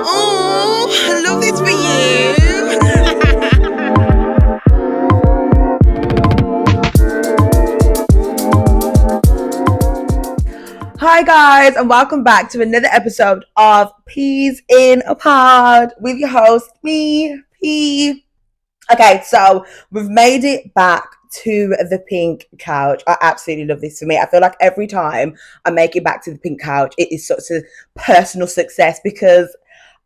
Oh, I love this for you. Hi guys, and welcome back to another episode of Peas in a Pod with your host, me, P. Okay, so we've made it back to the pink couch. I absolutely love this for me. I feel like every time I make it back to the pink couch, it is such a personal success because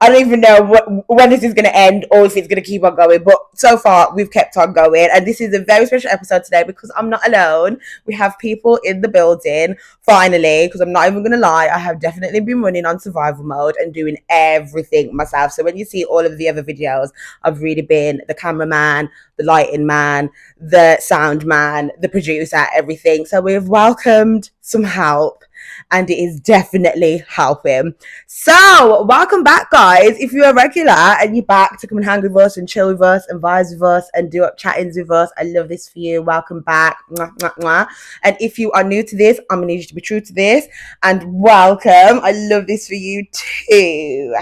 I don't even know when this is going to end or if it's going to keep on going. But so far, we've kept on going. And this is a very special episode today because I'm not alone. We have people in the building, finally, because I'm not even going to lie. I have definitely been running on survival mode and doing everything myself. So when you see all of the other videos, I've really been the cameraman, the lighting man, the sound man, the producer, everything. So we've welcomed some help. And it is definitely helping. So, welcome back, guys. If you're a regular and you're back to come and hang with us and chill with us and vibes with us and do up chattings with us, I love this for you. Welcome back. Mwah, mwah, mwah. And if you are new to this, I'm going to need you to be true to this. And welcome. I love this for you too.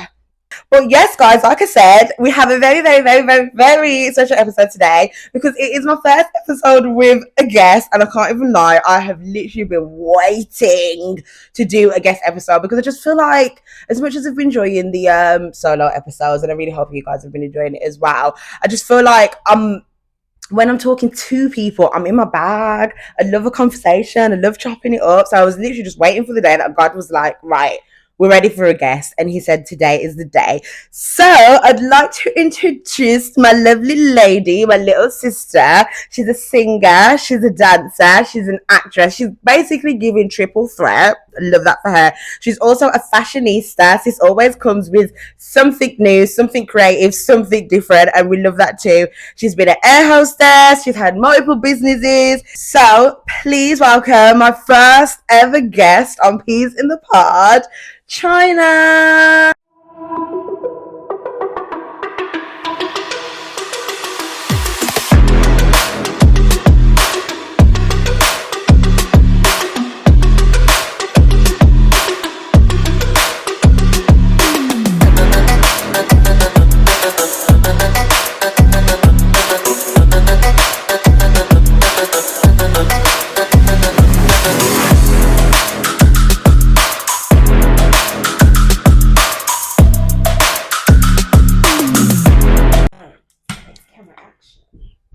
But yes, guys, like I said, we have a very, very, very, very, very special episode today because it is my first episode with a guest, and I can't even lie, I have literally been waiting to do a guest episode because I just feel like, as much as I've been enjoying the solo episodes, and I really hope you guys have been enjoying it as well, I just feel like when I'm talking to people, I'm in my bag. I love a conversation. I love chopping it up. So I was literally just waiting for the day that God was like, right, we're ready for a guest. And he said, today is the day. So I'd like to introduce my lovely lady, my little sister. She's a singer. She's a dancer. She's an actress. She's basically giving triple threat. I love that for her. She's also a fashionista. This always comes with something new, something creative, something different. And we love that too. She's been an air hostess. She's had multiple businesses. So please welcome my first ever guest on Peas in the Pod, Chyna.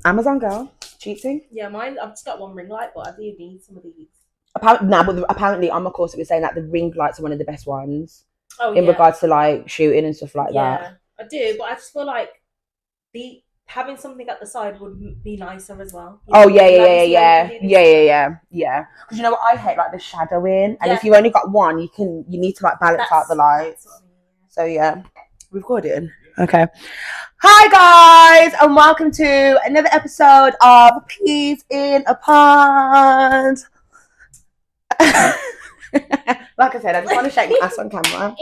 Amazon girl, cheating. Yeah, mine. I've just got one ring light, but I do need some of these. Apparently, on my course, it was saying that the ring lights are one of the best ones in yeah. regards to like shooting and stuff like that. Yeah, I do, but I just feel like having something at the side would be nicer as well. Yeah. Because you know what I hate, like the shadowing, and if you only got one, you need to like balance out the lights. So yeah, we've got it in. Okay. Hi guys, and welcome to another episode of Peas in a Pod. Like I said, I just want to shake my ass on camera.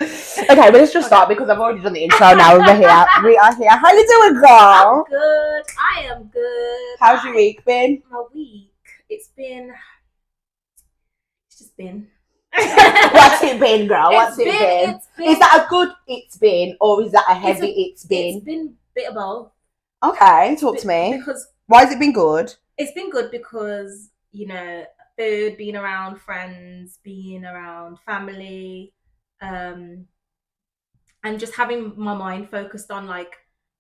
Okay, but let's just start because I've already done the intro now. We're here. We are here. How you doing, girl? I'm good. I am good. How's your week been? My week? It's just been. What's it been, girl? What's it been? Is that a good it's been, or is that a heavy it's been? It's been a bit of both. Okay, talk to me. Because why has it been good? It's been good because, you know, food, being around friends, being around family, and just having my mind focused on like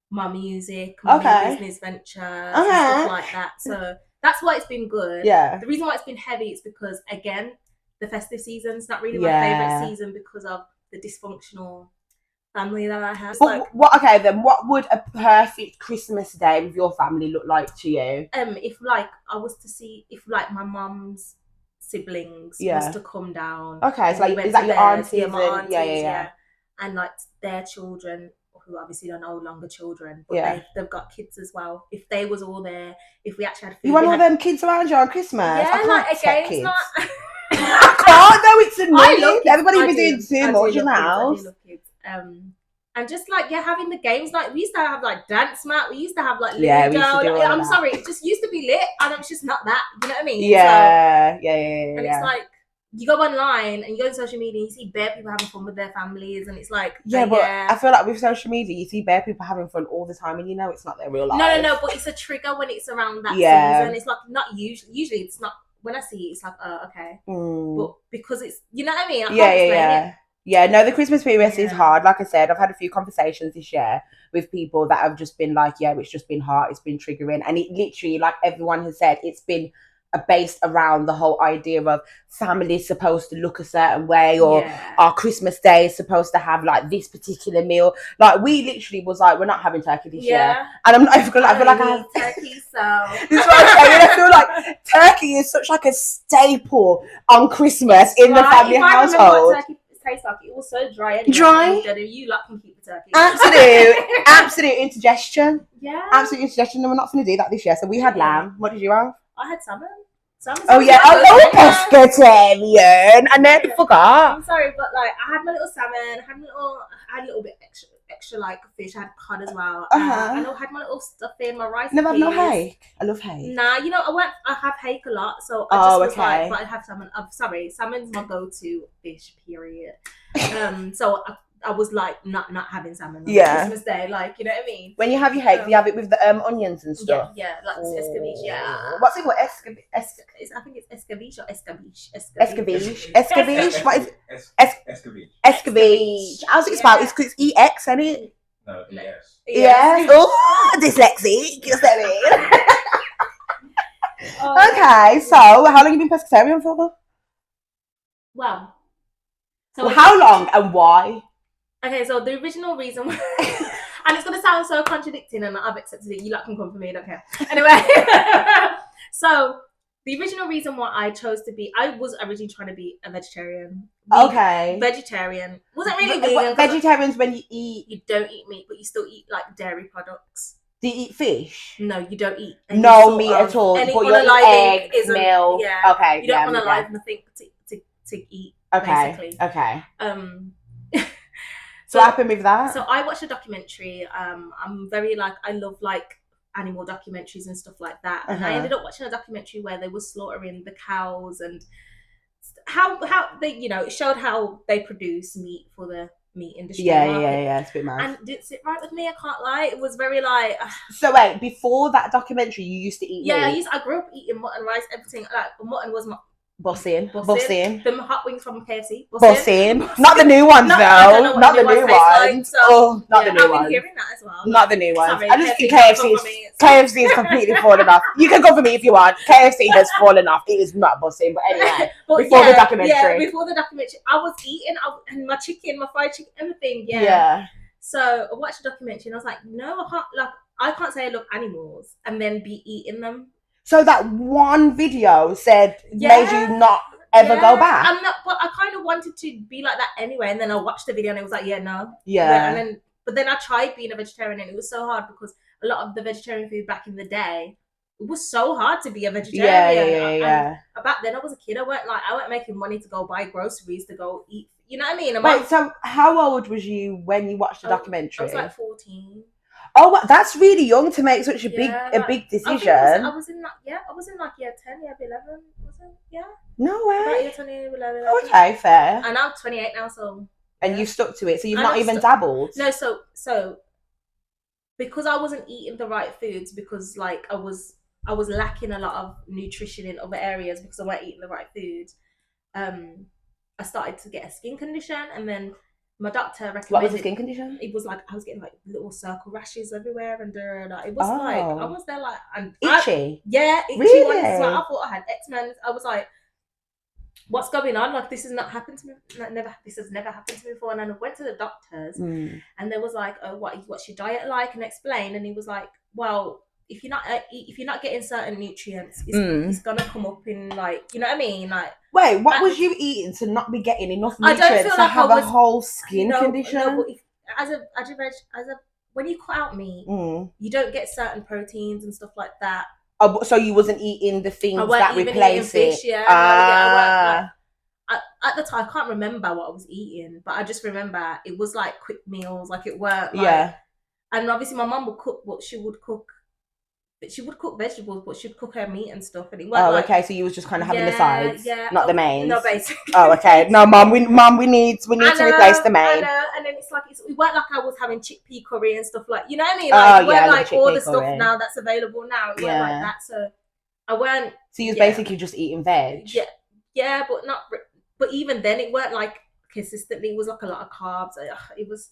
my music, my new business venture, and stuff like that. So that's why it's been good. Yeah. The reason why it's been heavy is because, again, the festive season's not really my favourite season because of the dysfunctional family that I have. What would a perfect Christmas day with your family look like to you? If like I was to see if like my mum's siblings was to come down. Okay, so like is that your aunties? Yeah, my aunties, yeah. And like their children, who obviously are no longer children, but they've got kids as well. If they was all there, if we actually had food. You want all them kids around you on Christmas? Yeah, like again, it's not I can't though, it's annoying. Everybody's been doing too much in the house. I do love kids. And just like having the games, like we used to have like dance mat, we used to have like Ludo. I'm sorry, it just used to be lit, and it's just not that. You know what I mean? Yeah, And it's like you go online and you go on social media and you see bare people having fun with their families, and it's like, Yeah, but I feel like with social media, you see bare people having fun all the time, and you know it's not their real life. No, but it's a trigger when it's around that Yeah. season. It's like not usually it's not. When I see it, it's like, oh, okay. But because it's, you know what I mean? I can't explain it. Yeah, no, the Christmas period is hard. Like I said, I've had a few conversations this year with people that have just been like, yeah, it's just been hard, it's been triggering. And it literally, like everyone has said, it's been based around the whole idea of family's supposed to look a certain way, or our Christmas day is supposed to have like this particular meal. Like we literally was like, we're not having turkey this year. And I'm not even gonna, I feel like I have turkey, so this is what I'm saying. I feel like turkey is such like a staple on Christmas in the family household. Tastes like it was so dry. Anyway, dry. You like can keep the turkey. Absolute indigestion. Yeah. Absolute indigestion. And we're not going to do that this year. So we had lamb. What did you have? I had salmon. Oh yeah. Oh, pescatarian. I nearly forgot. I'm sorry, but like I had my little salmon. I had a little bit extra like fish. I had cod as well. And I had my little stuff in my rice. Never have no hake. I love hake. Nah, you know I have hake a lot, so I just was like, but I have salmon. I'm sorry, salmon's my go-to fish. Period. So I was like not having salmon on Christmas Day, like, you know what I mean. When you have your hake, do you have it with the onions and stuff? Yeah, like escabeche. Yeah. What's it called? I think it's escabeche or escabeche. Escabeche. What is escabeche? Escabeche. How's it spelled? It's EX, isn't it? No, ES. Yes. Oh, dyslexic. You know what I mean? Okay, so how long have you been pescatarian for? Well, how long and why? Okay, so the original reason, and it's going to sound so contradicting, and I've accepted it. You lot can come for me, I don't care. Anyway, so the original reason why I chose to be, I was originally trying to be a vegetarian. Vegetarian. Wasn't really vegan. Vegetarians when you eat. You don't eat meat, but you still eat like dairy products. Do you eat fish? No, you don't eat no meat at all. But you eat eggs, milk. Yeah. Okay. You don't want to live nothing to eat. Okay. Basically. Okay. So what happened with that? So I watched a documentary. I'm very I love like animal documentaries and stuff like that. And I ended up watching a documentary where they were slaughtering the cows and how they, you know, it showed how they produce meat for the meat industry. Yeah. It's a bit mad. And it didn't sit right with me. I can't lie. It was very like. So wait, before that documentary, you used to eat meat? I grew up eating mutton, rice, everything. Like mutton was my. Bossing. Them hot wings from KFC. Bossing. Not the new ones, though. Not the new ones. Like, so, not the new ones. I've been hearing that as well. Not the new ones. Sorry, I just think KFC is completely fallen off. You can go for me if you want. KFC has fallen off. It is not bossing. But anyway, before the documentary. Yeah, before the documentary. I was eating and my chicken, my fried chicken, everything. Yeah. So I watched the documentary and I was like, no, I can't say I love animals and then be eating them. So that one video made you not ever go back? But I kind of wanted to be like that anyway. And then I watched the video and it was like, no. Yeah. But then I tried being a vegetarian and it was so hard because a lot of the vegetarian food back in the day, it was so hard to be a vegetarian. Yeah. And back then I was a kid. I weren't making money to go buy groceries to go eat. You know what I mean? Wait, so how old was you when you watched the documentary? I was like 14. Oh, that's really young to make such a big decision. I was in like year 10, year 11, was it? Yeah. No way. About year 10, year 11. Okay, fair. And I'm 28 now, so. And you stuck to it, so you've not even dabbled. No, so because I wasn't eating the right foods, because like I was lacking a lot of nutrition in other areas because I weren't eating the right foods. I started to get a skin condition, and then my doctor recommended. What was the skin condition? It was like I was getting like little circle rashes everywhere, and it was like I was there like and itchy. Itchy really? ones. So I thought I had eczema. I was like, what's going on? Like this has not happened to me. This has never happened to me before. And then I went to the doctors, and they was like, oh, what's your diet like? And explain. And he was like, well, if you're not getting certain nutrients, it's gonna come up in like, you know what I mean? Like, wait, what was you eating to not be getting enough nutrients to have a whole skin condition? No, but when you cut out meat, you don't get certain proteins and stuff like that. Oh, so you wasn't eating the things that replace fish, it? At the time, I can't remember what I was eating, but I just remember it was like quick meals, like it weren't. And obviously my mum would cook, but she would cook she would cook vegetables, but she'd cook her meat and stuff. And it weren't okay. So you was just kind of having the sides, yeah, not the mains. No, basically. Oh, okay. No, mum, we need to replace the main. I know, and then it's like it weren't like I was having chickpea curry and stuff like, you know what I mean? Like, it weren't like all the stuff now that's available now. It weren't like that. So I weren't. So you was basically just eating veg. Yeah, but not. But even then, it weren't like consistently. It was like a lot of carbs. It was.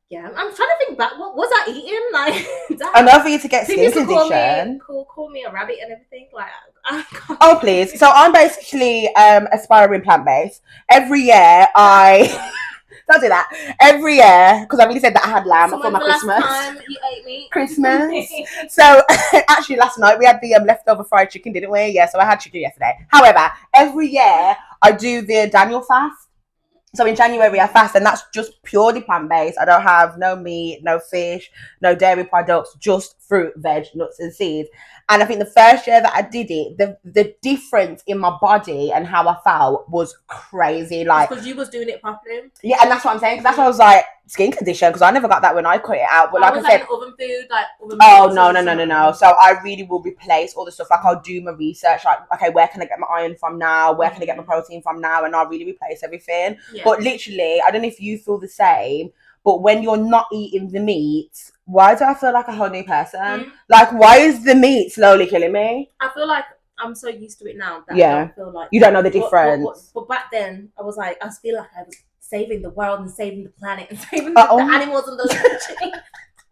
Yeah, I'm trying to think back. What was I eating? Like, enough for you to get skin condition. Call me a rabbit and everything. Like, oh please. So I'm basically aspiring plant-based. Every year I don't do that. Every year, because I really said that I had lamb for my Christmas. Last time you ate meat? Christmas. So actually, last night we had the leftover fried chicken, didn't we? Yeah. So I had chicken yesterday. However, every year I do the Daniel fast. So in January I fast, and that's just purely plant-based. I don't have no meat, no fish, no dairy products, just fruit, veg, nuts and seeds. And I think the first year that I did it, the difference in my body and how I felt was crazy. Like, because you was doing it properly. Yeah, and that's what I'm saying. Because that's why I was like, skin condition, because I never got that when I cut it out. But like I said, oven food, like oven no. So I really will replace all the stuff. Like, I'll do my research. Like, okay, where can I get my iron from now? Where can I get my protein from now? And I'll really replace everything. Yeah. But literally, I don't know if you feel the same. But when you're not eating the meat, why do I feel like a whole new person? Like, why is the meat slowly killing me? I feel like I'm so used to it now that I don't feel like you don't know the difference. But back then, I was like, I feel like I was saving the world and saving the planet and saving the animals and the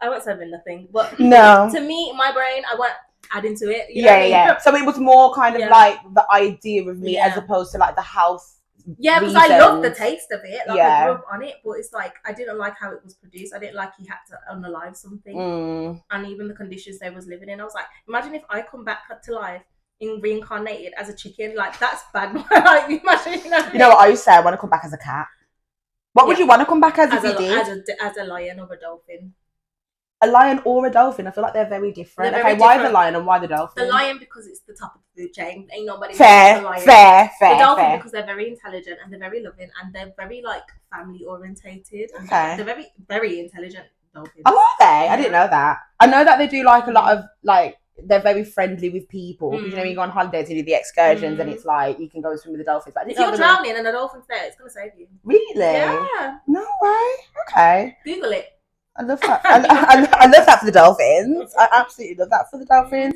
I wasn't saving nothing. But no, to me, my brain, I wasn't adding to it. You know what I mean? So it was more kind of like the idea of meat as opposed to like the health. Yeah, because I love the taste of it. Like, I grew up on it, but it's like I didn't like how it was produced. I didn't like you had to unalive something, and even the conditions they was living in. I was like, imagine if I come back to life and reincarnated as a chicken. Like, that's bad. Like, imagine, you know what I used to say? I want to come back as a cat. What would you want to come back as if you did? As a lion or a dolphin. A lion or a dolphin? I feel like they're very different. Why the lion and why the dolphin? The lion because it's the top of the food chain. Ain't nobody fair. The dolphin because they're very intelligent and they're very loving and they're very like family orientated. Okay. They're very, very intelligent dolphins. Oh, are they? I didn't know that. I know that they do like a lot of like they're very friendly with people. Because you know, you go on holidays and do the excursions and it's like you can go and swim with the dolphins. But if you're drowning and a dolphin's there, it's gonna save you. Really? Yeah. No way. Okay. Google it. I love that. I love that for the dolphins. I absolutely love that for the dolphins.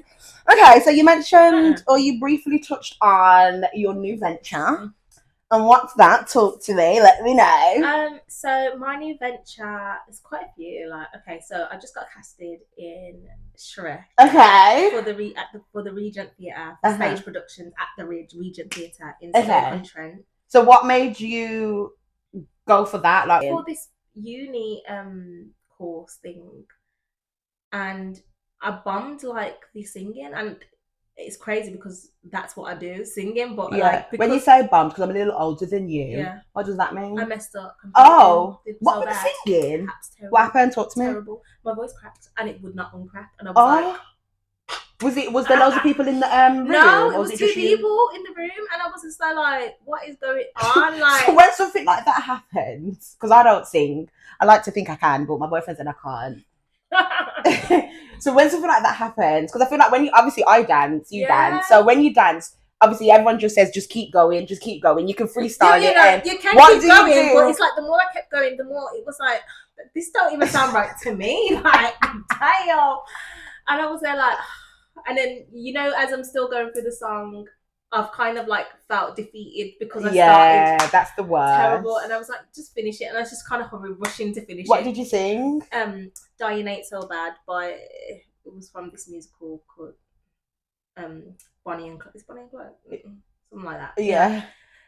Okay, so you mentioned or you briefly touched on your new venture. And what's that? Talk to me. Let me know. So my new venture is quite a few. Like, okay, so I just got casted in Shrek. Okay. For the Regent Theatre stage productions at the Regent Theatre in Stoke-on-Trent. So what made you go for that? Like for this uni course thing, and I bombed like the singing, and it's crazy because that's what I do, singing. But like, when you say bombed, because I'm a little older than you, what does that mean? I messed up completely. Oh, what with the singing? What happened? Talk to me. Terrible. My voice cracked and it would not uncrack, and I was like, was there loads of people in the room? No, it was two people in the room, and I was just like, what is going on? Like, so when something like that happens, because I don't sing, I like to think I can, but my boyfriend said I can't. So when something like that happens, because I feel like when you obviously I dance, you dance. So when you dance, obviously everyone just says, just keep going. You can freestyle it. And you can keep going, but it's like the more I kept going, the more it was like, this don't even sound right to me. Like, damn. And I was there like, and then, you know, as I'm still going through the song, I've kind of like felt defeated because I started. That's the worst. Terrible. And I was like, just finish it. And I was just kind of rushing to finish it. What did you sing? Dying Ain't So Bad by, it was from this musical called Bonnie and Clyde. Is Bonnie and Clyde? Something like that. Yeah.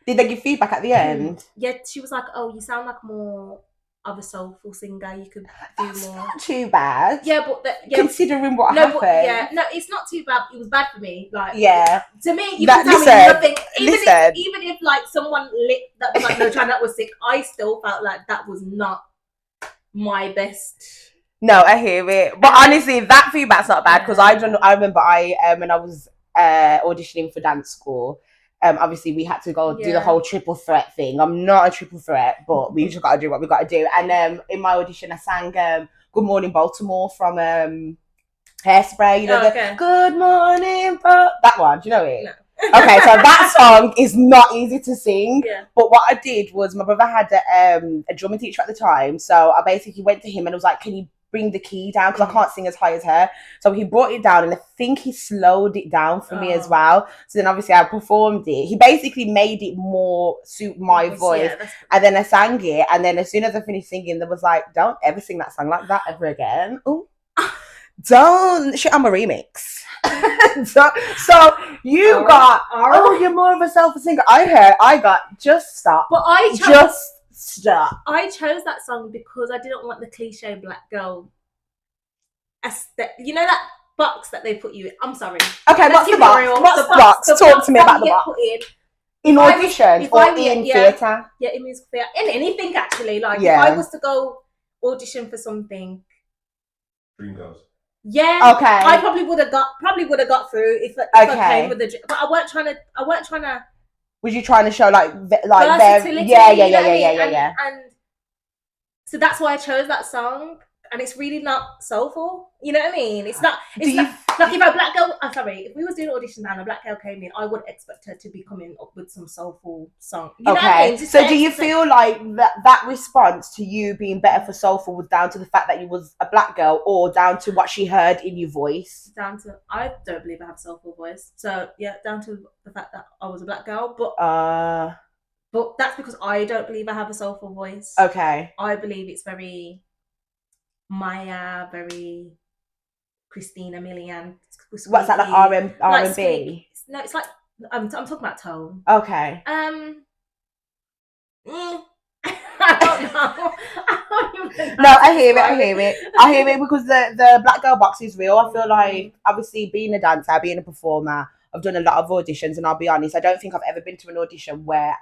Did they give feedback at the end? Yeah, she was like, oh, you sound like more of a soulful singer, you could do more. Not too bad. Yeah, but considering what happened. No, it's not too bad. It was bad for me. Like, to me, you can tell me nothing. Even if like someone that was like, no, Chyna, that was sick. I still felt like that was not my best. No, I hear it. But honestly, that feedback's not bad because I remember when I was auditioning for dance school. Obviously we had to go do the whole triple threat thing. I'm not a triple threat, but we just got to do what we got to do. And in my audition, I sang "Good Morning Baltimore" from Hairspray, you know, Oh, okay. the Good Morning, that one, do you know it? No. Okay, so that song is not easy to sing. Yeah. But what I did was my brother had a drumming teacher at the time, so I basically went to him and was like, "Can you bring the key down? Because I can't sing as high as her." So he brought it down, and I think he slowed it down for me as well. So then obviously I performed it. He basically made it more suit my voice, and then I sang it. And then as soon as I finished singing, there was like, "Don't ever sing that song like that ever again." Ooh. Don't shit on my remix. so you got you're more of a self singer. I got just stop. But just stop. I chose that song because I didn't want the cliche black girl. You know that box that they put you in. I'm sorry. Okay, what's the box? What's the box? Talk to me about the box. In audition or in theatre? Yeah, in music theatre. In anything actually. Like if I was to go audition for something. Dreamgirls. Yeah. Okay. I probably would have got through if I came with the. But I weren't trying to. Was you trying to show like versatility? Yeah. And so that's why I chose that song. And it's really not soulful. You know what I mean? It's not. Like if a black girl. If we was doing auditions and a black girl came in, I would expect her to be coming up with some soulful song. You know what I mean? So do you feel like that response to you being better for soulful was down to the fact that you was a black girl, or down to what she heard in your voice? Down to I don't believe I have a soulful voice. So yeah, down to the fact that I was a black girl, but that's because I don't believe I have a soulful voice. Okay. I believe it's very Maya, very Christina Milian. What's that, like R&B? No, it's like I'm talking about tone. Okay. I don't know. No, I hear it because the black girl box is real. I feel like, obviously, being a dancer, being a performer, I've done a lot of auditions, and I'll be honest, I don't think I've ever been to an audition where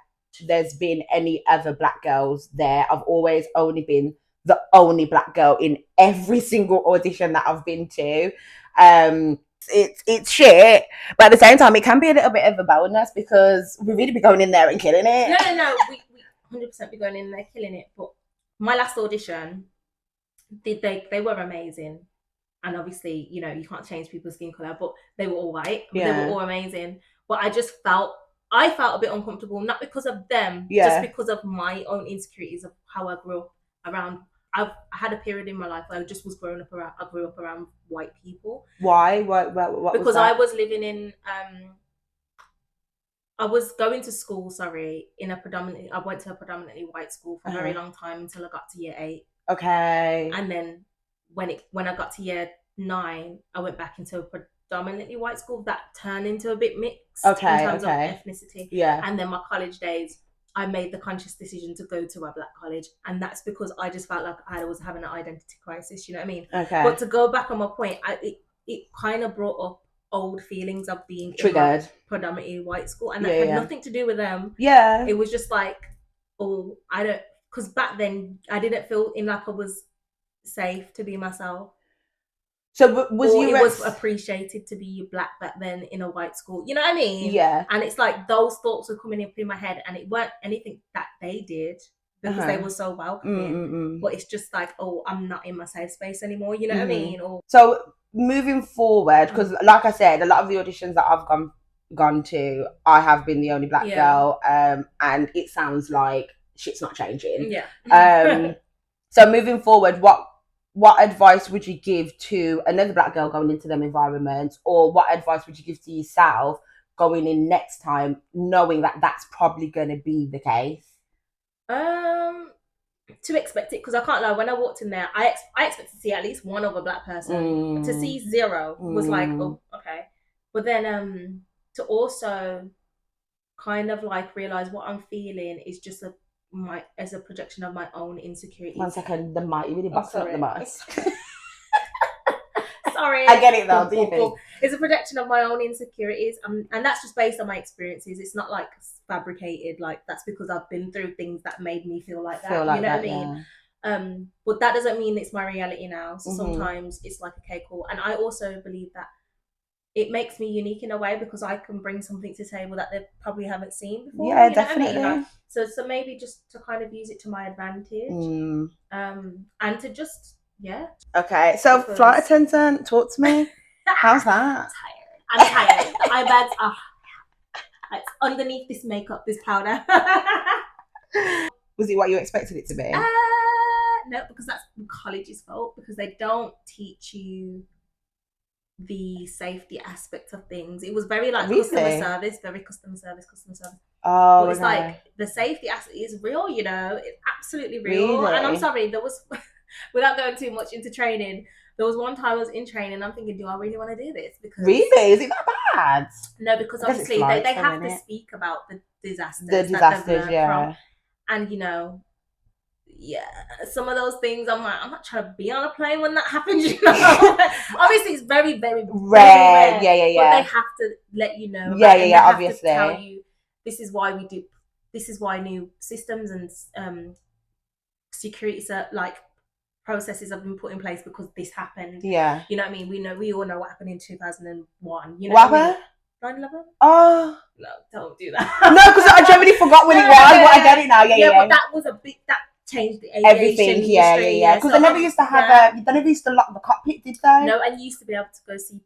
there's been any other black girls there. I've always only been the only black girl in every single audition that I've been to. It's shit, but at the same time, it can be a little bit of a bonus because we really be going in there and killing it. No, we 100% be going in there killing it. But my last audition, they were amazing, and obviously, you know, you can't change people's skin color, but they were all white. They were all amazing. But I felt a bit uncomfortable, not because of them, just because of my own insecurities of how I grew up around. I had a period in my life where I just was growing up around. I grew up around white people. Why? What because was that? I was living in. I was going to school. Sorry, I went to a predominantly white school for a very long time until I got to year 8. Okay. And then when I got to year 9, I went back into a predominantly white school that turned into a bit mixed in terms of ethnicity. Yeah. And then my college days, I made the conscious decision to go to a black college, and that's because I just felt like I was having an identity crisis. You know what I mean? Okay. But to go back on my point, it kind of brought up old feelings of being triggered in predominantly white school, and that had nothing to do with them. Yeah. It was just like, because back then I didn't feel like I was safe to be myself. So was appreciated to be black back then in a white school. You know what I mean? Yeah. And it's like those thoughts were coming up in my head, and it weren't anything that they did because they were so welcoming. But it's just like, I'm not in my safe space anymore. You know what I mean? So moving forward, because like I said, a lot of the auditions that I've gone to, I have been the only black girl, and it sounds like shit's not changing. Yeah. So moving forward, what advice would you give to another black girl going into them environments, or what advice would you give to yourself going in next time, knowing that that's probably going to be the case? To expect it, because I can't lie, when I walked in there, I expected to see at least one other black person. To see 0 was like, oh, okay. But then to also kind of like realize what I'm feeling is just as a projection of my own insecurities. 1 second, the mic, you really boxing up the mic. Sorry. I get it though, do you think? It's a projection of my own insecurities, and that's just based on my experiences. It's not like fabricated, like that's because I've been through things that made me feel like that. You know what I mean? Yeah. But that doesn't mean it's my reality now. So sometimes it's like, okay, cool. And I also believe that it makes me unique in a way because I can bring something to the table that they probably haven't seen before. Yeah, definitely. I mean? So maybe just to kind of use it to my advantage, and to just yeah. Okay, so Because- flight attendant, talk to me. How's that? I'm tired. The eye bags are it's underneath this makeup, this powder. Was it what you expected it to be? No, because that's college's fault, because they don't teach you the safety aspect of things. It was very like customer service, very customer service. Oh, but it's okay. like the safety aspect is real, you know, it's absolutely real. Really? And I'm sorry, there was, without going too much into training, there was one time I was in training and I'm thinking, do I really want to do this? Because really? Is it that bad? No, because obviously they have to speak about the disasters. The disasters, yeah. From. And you know, yeah, some of those things I'm like, I'm not trying to be on a plane when that happens, you know. Obviously it's very, very rare. Yeah. But they have to let you know. Yeah, they have obviously. To tell you this is why we do, this is why new systems and security like processes have been put in place, because this happened. Yeah. You know what I mean? We all know what happened in 2001. You know what happened? 9/11? Oh. No, don't do that. No, because I genuinely forgot when it was, but I get it now. Yeah. But that was that changed the aviation everything. Yeah. Because they never used to have they never used to lock the cockpit, did they? No, and you used to be able to go see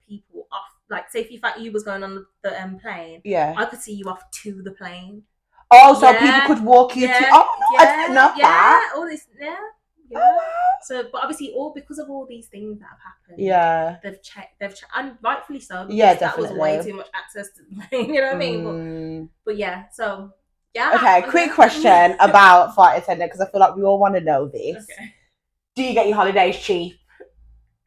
people off. Like, say if you was going on the plane, I could see you off to the plane. Oh, so people could walk you to. Oh, I didn't know that. All this, yeah. So, but obviously, all because of all these things that have happened, they've checked, and rightfully so. Yeah, definitely. That was way too much access to the plane. You know what I mean? But yeah, so yeah. Okay, quick question about flight attendant, because I feel like we all want to know this. Okay. Do you get your holidays cheap?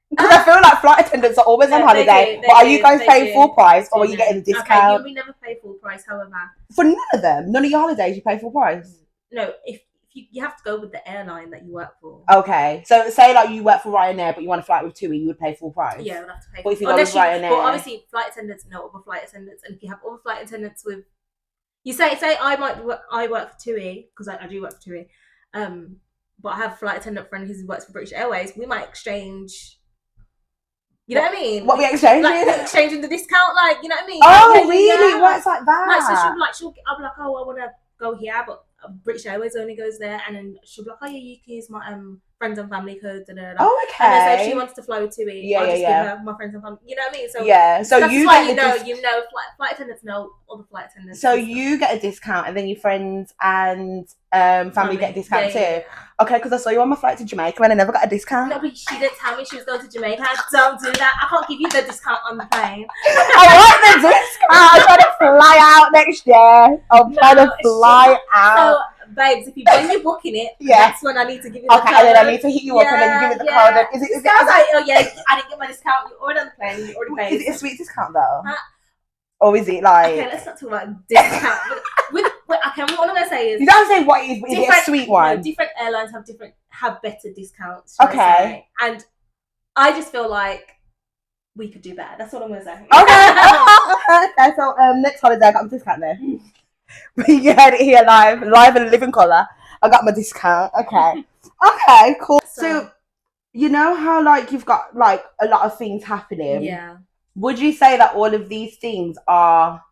Because I feel like flight attendants are always on holiday. But are you guys paying full price, or are you getting a discount? Okay, we never pay full price. However, for none of them, none of your holidays, you pay full price. No, if you have to go with the airline that you work for. Okay, so say like you work for Ryanair, but you want to fly with TUI, you would pay full price. Yeah, we'd have to pay. But if you go with Ryanair, but obviously flight attendants know other flight attendants, and if you have other flight attendants with, you say I work for TUI, because I do work for TUI, but I have a flight attendant friend who works for British Airways. We might exchange. You know what I mean? What we exchanging? Like exchanging the discount, like, you know what I mean? Oh, really? It works like that. Like, so I'll be like, oh, I want to go here, but British Airways only goes there, and then she'll be like, oh yeah, you can use my friends and family code. Oh, okay. And then so if she wants to fly with TUI, I'll just give her my friends and family. You know what I mean? So so that's you why get flight attendants know other flight attendants. So you get a discount, and then your friends and family get a discount too. Yeah. Okay, because I saw you on my flight to Jamaica and I never got a discount. No, but she didn't tell me she was going to Jamaica. Don't do that. I can't give you the discount on the plane. I want the discount. I'm trying to fly out next year. I'm trying to fly out. So, babes, when you're booking it, that's when I need to give you the code. Okay, and then I need to hit you up and then you give me the code. Is it like, oh yeah, I didn't get my discount. You're already on the plane. You already paid. Is it a sweet discount though? Or is it like... Okay, let's not talk about discount. Okay, what I'm going to say is... You don't say what it is, but is it a sweet one? No, different airlines have better discounts. Okay. And I just feel like we could do better. That's what I'm going to say. Okay, so next holiday I got my discount there. You heard it here live in living colour. I got my discount. Okay. Okay, cool. So, you know how like you've got like a lot of things happening? Yeah. Would you say that all of these things are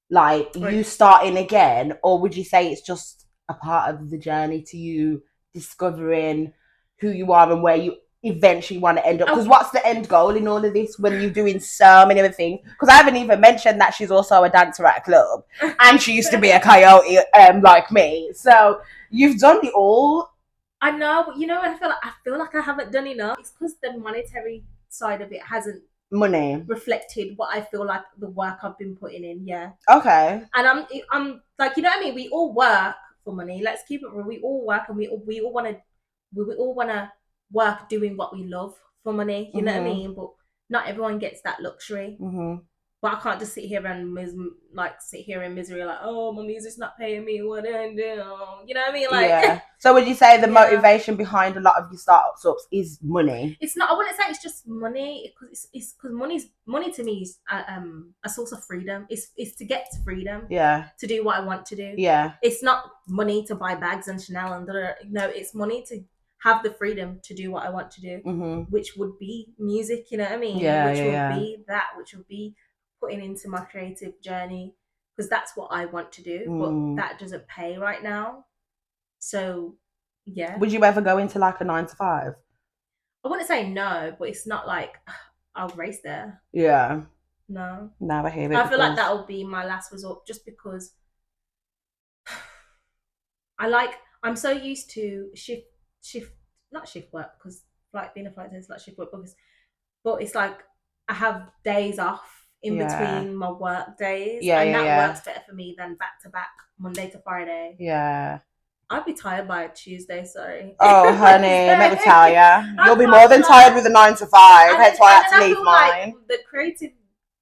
like you starting again, or would you say it's just a part of the journey to you discovering who you are and where you eventually want to end up? Because what's the end goal in all of this when you're doing so many other things? Because I haven't even mentioned that she's also a dancer at a club and she used to be a coyote like me. So you've done it all. I know, but you know, I feel like I haven't done enough. It's because the monetary side of it hasn't reflected what I feel like the work I've been putting in. Yeah. Okay. And I'm like, you know what I mean? We all work for money. Let's keep it real. We all work, and we all want to work doing what we love for money. You know what I mean? But not everyone gets that luxury. But I can't just sit here in misery, like, oh, my music's not paying me. What do I do? You know what I mean? Like, yeah. So would you say the motivation behind a lot of your startups is money? It's not. I wouldn't say it's just money, because it's because money to me is a source of freedom. It's to get to freedom. Yeah. To do what I want to do. Yeah. It's not money to buy bags and Chanel and no. It's money to have the freedom to do what I want to do, which would be music. You know what I mean? Yeah. Which would be putting into my creative journey, because that's what I want to do, but that doesn't pay right now. So yeah. Would you ever go into like a 9 to 5? I wouldn't say no, but it's not like I'll race there. Yeah. No. No, I hear it. I feel like that will be my last resort, just because I'm so used to not shift work, because like being a flight attendant is like shift work, but it's like I have days off in between my work days, and that works better for me than back to back Monday to Friday. Yeah. I'd be tired by Tuesday, sorry. Oh, honey, let me tell you. You'll be more than tired with a 9 to 5. That's why I had to leave mine. Like the creative,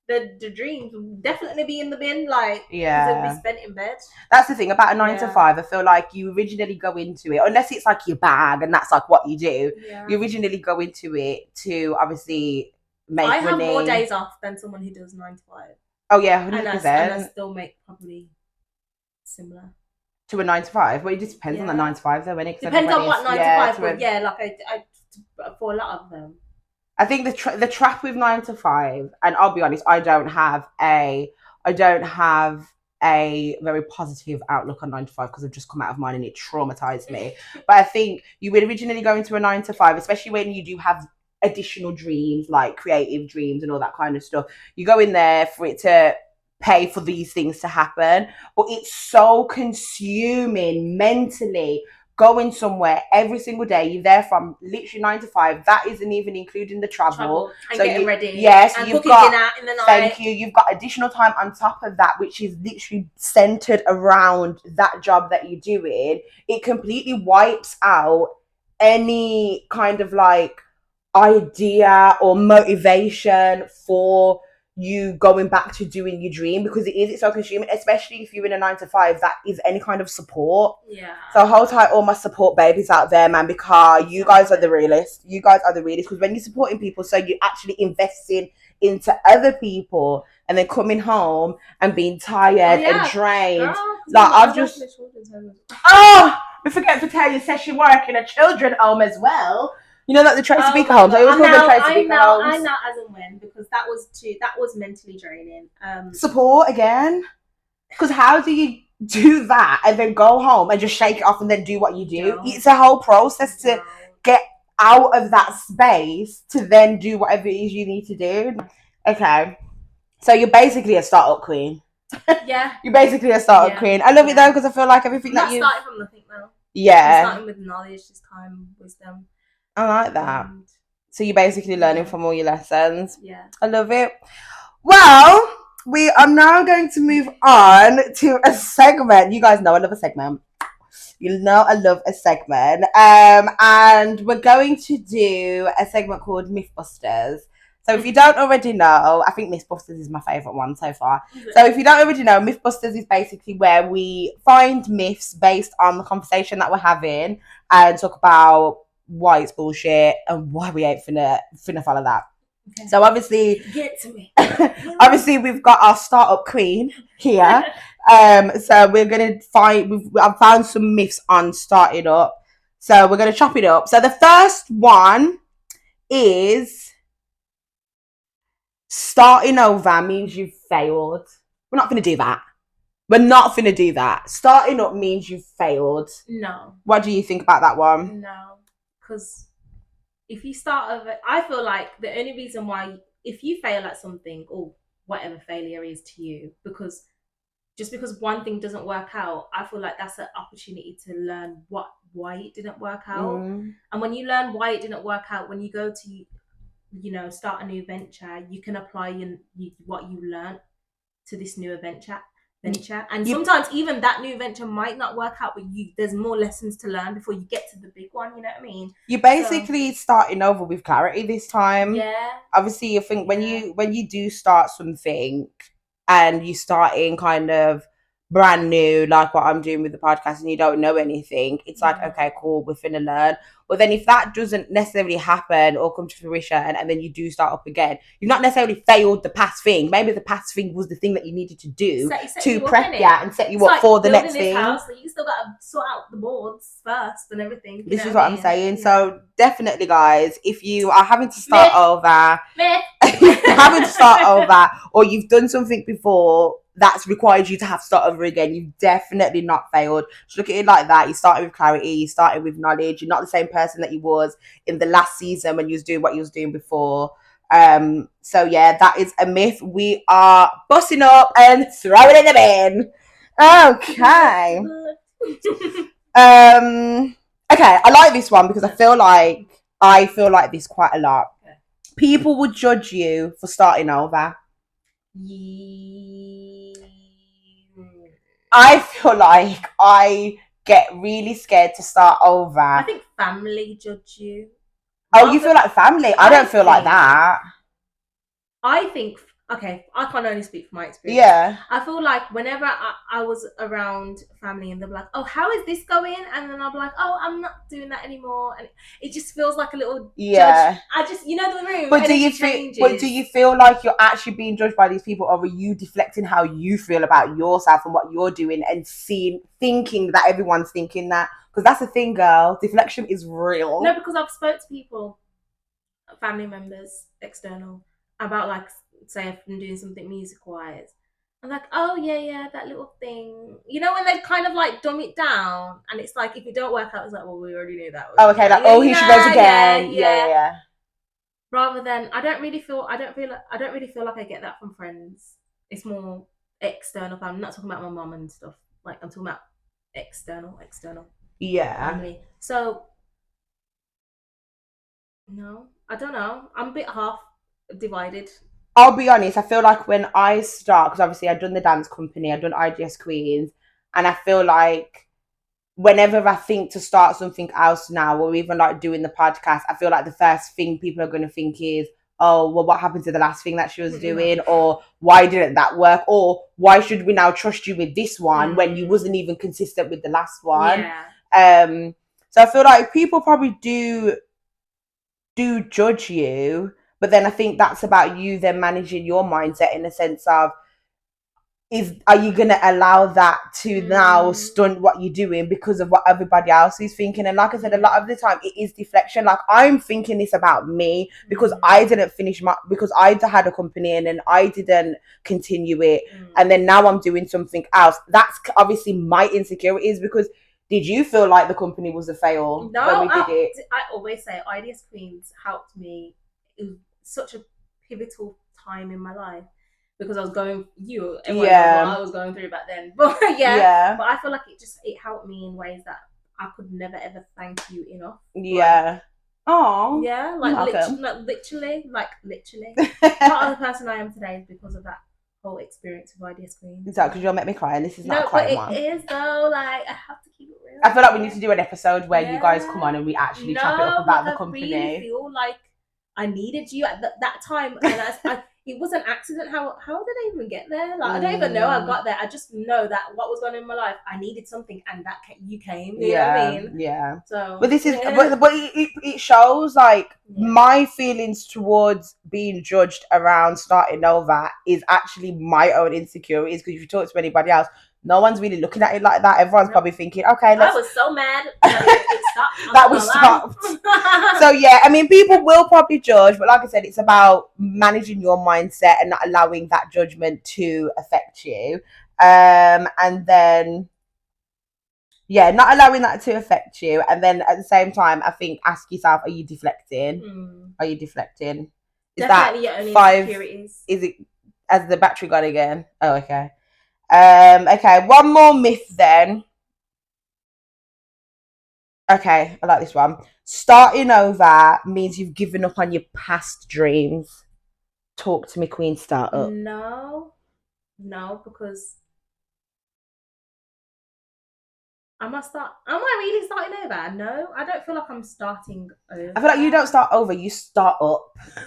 the dreams will definitely be in the bin, like, yeah, because it'll be spent in bed. That's the thing about a 9 to 5. I feel like you originally go into it, unless it's like your bag and that's like what you do. Yeah. You originally go into it to obviously make money. I have more days off than someone who does 9 to 5. Oh yeah, 100%. And I still make probably similar to a 9 to 5. Well, it just depends on the 9 to 5 though, when it depends on what 9 to 5, but like I for a lot of them. I think the trap with 9 to 5, and I'll be honest, I don't have a very positive outlook on 9 to 5 because I've just come out of mine and it traumatized me. But I think you would originally go into a 9 to 5, especially when you do have additional dreams, like creative dreams and all that kind of stuff. You go in there for it to pay for these things to happen, but it's so consuming mentally. Going somewhere every single day, you're there from literally 9 to 5. That isn't even including the travel and so getting ready. Yes, and you've got dinner in the night. Thank you. You've got additional time on top of that, which is literally centered around that job that you're doing. It completely wipes out any kind of like idea or motivation for you going back to doing your dream, because it's so consuming, especially if you're in a 9 to 5 that is any kind of support. Yeah. So hold tight, all my support babies out there, man, because you guys are the realest. You guys are the realest, because when you're supporting people, so you're actually investing into other people, and then coming home and being tired and drained. Girl, like I've just we forget to tell you, says she work in a children's home as well. You know, like the Tracy Beaker homes. I always call them Tracy Beaker homes. I know as and when, because that was mentally draining. Support again, because how do you do that and then go home and just shake it off and then do what you do? No. It's a whole process to get out of that space to then do whatever it is you need to do. Okay, so you're basically a startup queen. Yeah, you're basically a startup queen. I love it though, because I feel like everything that you starting from nothing though. Yeah, I'm starting with knowledge, just time, wisdom. I like that. So you're basically learning from all your lessons. Yeah. I love it. Well, we are now going to move on to a segment. You guys know I love a segment. You know I love a segment. And we're going to do a segment called Mythbusters. So if you don't already know, I think Mythbusters is my favourite one so far. So if you don't already know, Mythbusters is basically where we find myths based on the conversation that we're having and talk about why it's bullshit and why we ain't finna follow that. Okay. So obviously, get to me. Obviously, we've got our startup queen here. So we're gonna I've found some myths on starting up. So we're gonna chop it up. So the first one is starting over means you've failed. We're not gonna do that. We're not gonna do that. Starting up means you've failed. No. What do you think about that one? No. Because if you start over, I feel like the only reason why, if you fail at something, or whatever failure is to you, because one thing doesn't work out, I feel like that's an opportunity to learn why it didn't work out. And when you learn why it didn't work out, when you go to start a new venture, you can apply what you learned to this new venture. And sometimes even that new venture might not work out, but there's more lessons to learn before you get to the big one. You know what I mean? You're basically starting over with clarity this time. Yeah. Obviously, you think when you do start something and you start in kind of brand new, like what I'm doing with the podcast, and you don't know anything, it's like, okay, cool, we're finna learn. But then if that doesn't necessarily happen or come to fruition, and then you do start up again, you've not necessarily failed the past thing. Maybe the past thing was the thing that you needed to do to prep you and set you up for the next thing. House, so you still got to sort out the boards first and everything. This is what I'm saying. Yeah. So definitely, guys, if you are having to start over, having to start over, or you've done something before that's required you to have to start over again, you've definitely not failed. Just look at it like that. You started with clarity, you started with knowledge. You're not the same person person that you was in the last season when you was doing what you was doing before. So yeah, that is a myth we are busting up and throwing in the bin. Okay. Okay, I like this one because I feel like this quite a lot. Okay. People would judge you for starting over. I feel like I get really scared to start over. I think family judge you. Oh, you feel like family? I don't feel like that. I think, okay, I can't only speak from my experience. Yeah. I feel like whenever I was around family and they're like, oh, how is this going? And then I'll be like, oh, I'm not doing that anymore. And it just feels like a little judge. I just, you know, the room. But do you feel like you're actually being judged by these people, or are you deflecting how you feel about yourself and what you're doing and thinking that everyone's thinking that? Because that's the thing, girl. Deflection is real. No, because I've spoke to people, family members, external, about like, say if I'm doing something music wise, I'm like, oh yeah, that little thing, you know, when they kind of like dumb it down, and it's like if it don't work out, it's like, well, we already knew that. Oh, okay, like, oh, here she goes again. Yeah. Rather than, I don't really feel like I get that from friends. It's more external family. I'm not talking about my mum and stuff. Like I'm talking about external family. So no, I don't know. I'm a bit half divided. I'll be honest, I feel like when I start, because obviously I've done the dance company, I've done IGS Queens, and I feel like whenever I think to start something else now, or even like doing the podcast, I feel like the first thing people are going to think is, oh, well, what happened to the last thing that she was doing? Or why didn't that work? Or why should we now trust you with this one when you wasn't even consistent with the last one? Yeah. So I feel like people probably do judge you, but then I think that's about you then managing your mindset in the sense of, are you going to allow that to now stunt what you're doing because of what everybody else is thinking? And like I said, a lot of the time it is deflection. Like I'm thinking this about me because I didn't finish because I had a company and then I didn't continue it. And then now I'm doing something else. That's obviously my insecurities, because did you feel like the company was a fail when we did it? I always say IDS Queens helped me. It was such a pivotal time in my life. Because I was going, everyone knows what I was going through back then. But but I feel like it helped me in ways that I could never ever thank you enough. Yeah. Oh. Yeah, literally. Part of the person I am today is because of that whole experience with IDS Queen. Is that because you'll make me cry? And this is not a crying one. It is though. Like I have to keep it real. I feel like we need to do an episode where you guys come on and we actually chat it up about the company. I really feel like I needed you at that time, and it was an accident. How did I even get there? Like I don't even know I got there. I just know that what was going on in my life, I needed something, and that you came. You know what I mean? Yeah. So, but this is, but it shows like my feelings towards being judged around starting over is actually my own insecurities. Because if you talk to anybody else, no one's really looking at it like that. Everyone's probably thinking, okay, I was so mad it stopped. That we stopped. So yeah, I mean, people will probably judge, but like I said, it's about managing your mindset and not allowing that judgment to affect you. And then not allowing that to affect you. And then at the same time, I think ask yourself, are you deflecting? Are you deflecting? Is definitely that your 5? Insecurities. Is it as the battery gone again? Oh, okay. Okay, one more myth then. Okay, I like this one. Starting over means you've given up on your past dreams. Talk to me, Queen. Start up. No, because am I really starting over? No, I don't feel like I'm starting over. I feel like you don't start over, you start up.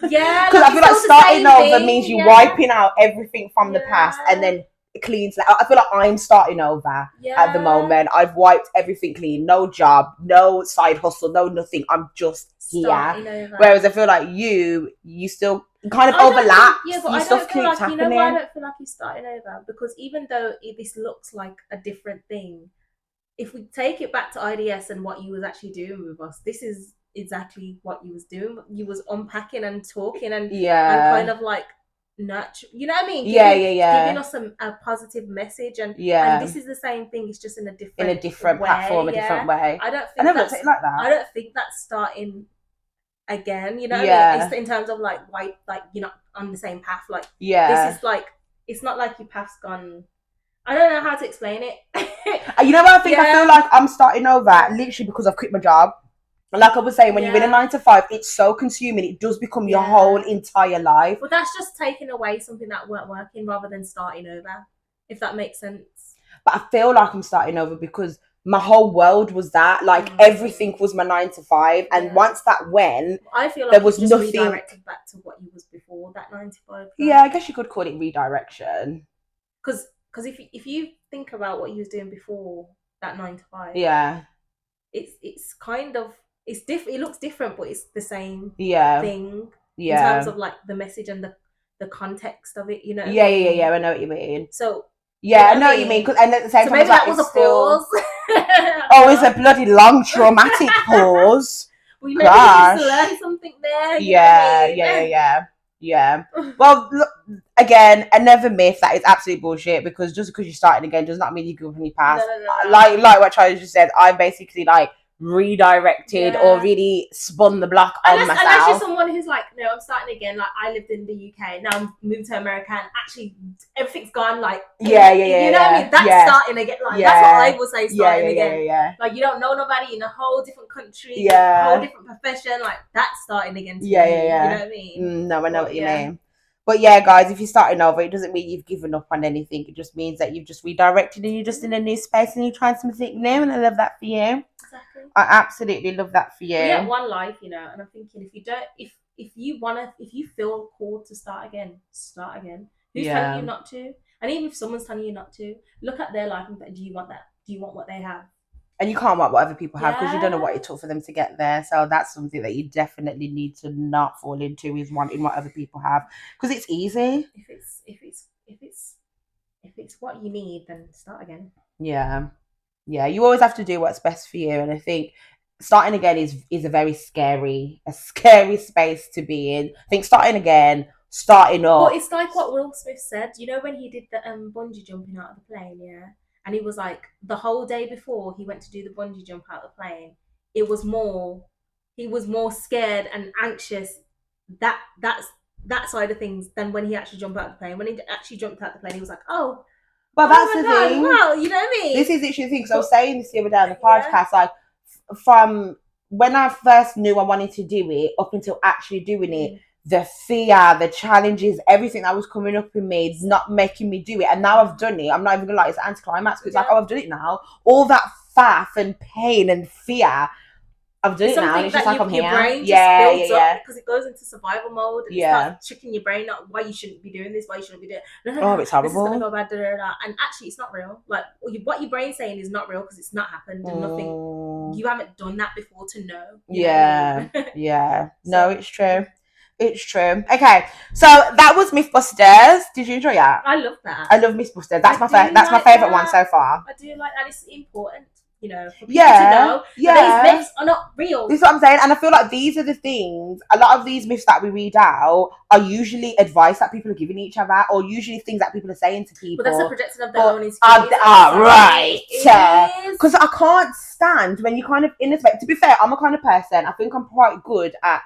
Yeah, because I feel like starting over means you wiping out everything from the past and then clean slate. I feel like I'm starting over at the moment. I've wiped everything clean. No job, no side hustle, no nothing. I'm just here. Whereas I feel like you still kind of overlap. Yeah, but I don't feel like happening. You know why I don't feel like you're starting over? Because even though this looks like a different thing, if we take it back to IDS and what you was actually doing with us, this is exactly what you was doing. You was unpacking and talking and kind of like nurture, you know what I mean? Giving us a positive message, and this is the same thing. It's just in a different way, platform, a different way. I don't think I never looked at it like that. I don't think that's starting again. You know what I mean? It's in terms of like why, like you're not on the same path. Like this is like, it's not like your path's gone. I don't know how to explain it. You know what I think? I feel like I'm starting over literally because I've quit my job. Like I was saying, when you're in a 9 to 5, it's so consuming. It does become your whole entire life. Well, that's just taking away something that weren't working rather than starting over, if that makes sense. But I feel like I'm starting over because my whole world was that. Like everything was my 9 to 5, and once that went, I feel like there was nothing. Redirected back to what you was before that 9 to 5. Yeah, I guess you could call it redirection. Because if you think about what you was doing before that 9 to 5, it's kind of, it's different. It looks different, but it's the same thing in terms of like the message and the context of it. You know? Yeah. I know what you mean. So I know what you mean. And at the same time, maybe that was a pause. It's a bloody long traumatic pause. We maybe need to learn something there. Yeah. Well, look, again, another myth that is absolute bullshit, because just because you're starting again does not mean you give up on your past. No. Like what Chyna just said, I basically like redirected or really spun the block on myself. Unless you're someone who's like, no, I'm starting again. Like I lived in the UK, now I'm moving to America, and actually everything's gone. Like you know what I mean? That's starting again. Like that's what I would say, starting again. Like you don't know nobody in a whole different country, a whole different profession. Like that's starting again. You know what I mean? No, I know what you mean. But yeah, guys, if you're starting over, it doesn't mean you've given up on anything. It just means that you've just redirected and you're just in a new space and you're trying something new. And I love that for you. Exactly. I absolutely love that for you. We have one life, you know, and I'm thinking if you feel called to start again, start again. Who's telling you not to? And even if someone's telling you not to, look at their life and think, do you want that? Do you want what they have? And you can't want what other people have, because you don't know what it took for them to get there. So that's something that you definitely need to not fall into, is wanting what other people have, because it's easy. If it's what you need, then start again. Yeah, you always have to do what's best for you, and I think starting again is a very scary space to be in. I think starting up. Well, it's like what Will Smith said. You know, when he did the bungee jumping out of the plane, and he was like, the whole day before he went to do the bungee jump out of the plane, he was more scared and anxious that side of things than when he actually jumped out of the plane. When he actually jumped out of the plane, he was like, oh. But that's the thing. Well, you know what I mean? This is literally the thing. So I was saying this the other day on the podcast, like from when I first knew I wanted to do it up until actually doing it, the fear, the challenges, everything that was coming up in me is not making me do it. And now I've done it. I'm not even gonna lie, it's anticlimax, because like, I've done it now. All that faff and pain and fear, I've done it now, and it's just like I'm here. Your brain just builds up because it goes into survival mode. And it starts tricking your brain out why you shouldn't be doing this, why you shouldn't be doing it. No, it's horrible. This is gonna go bad, and actually, it's not real. Like what your brain's saying is not real because it's not happened, and nothing. You haven't done that before to know. No, it's true. It's true. Okay, so that was Mythbusters. Did you enjoy that? I love that. I love Mythbusters. That's my favorite one so far. I do like that. It's important. You know, for people to know that these myths are not real. This is what I'm saying, and I feel like these are the things. A lot of these myths that we read out are usually advice that people are giving each other, or usually things that people are saying to people. But that's a projection of their own insecurities. Right. Because I can't stand when you kind of in a space. To be fair, I'm a kind of person. I think I'm quite good at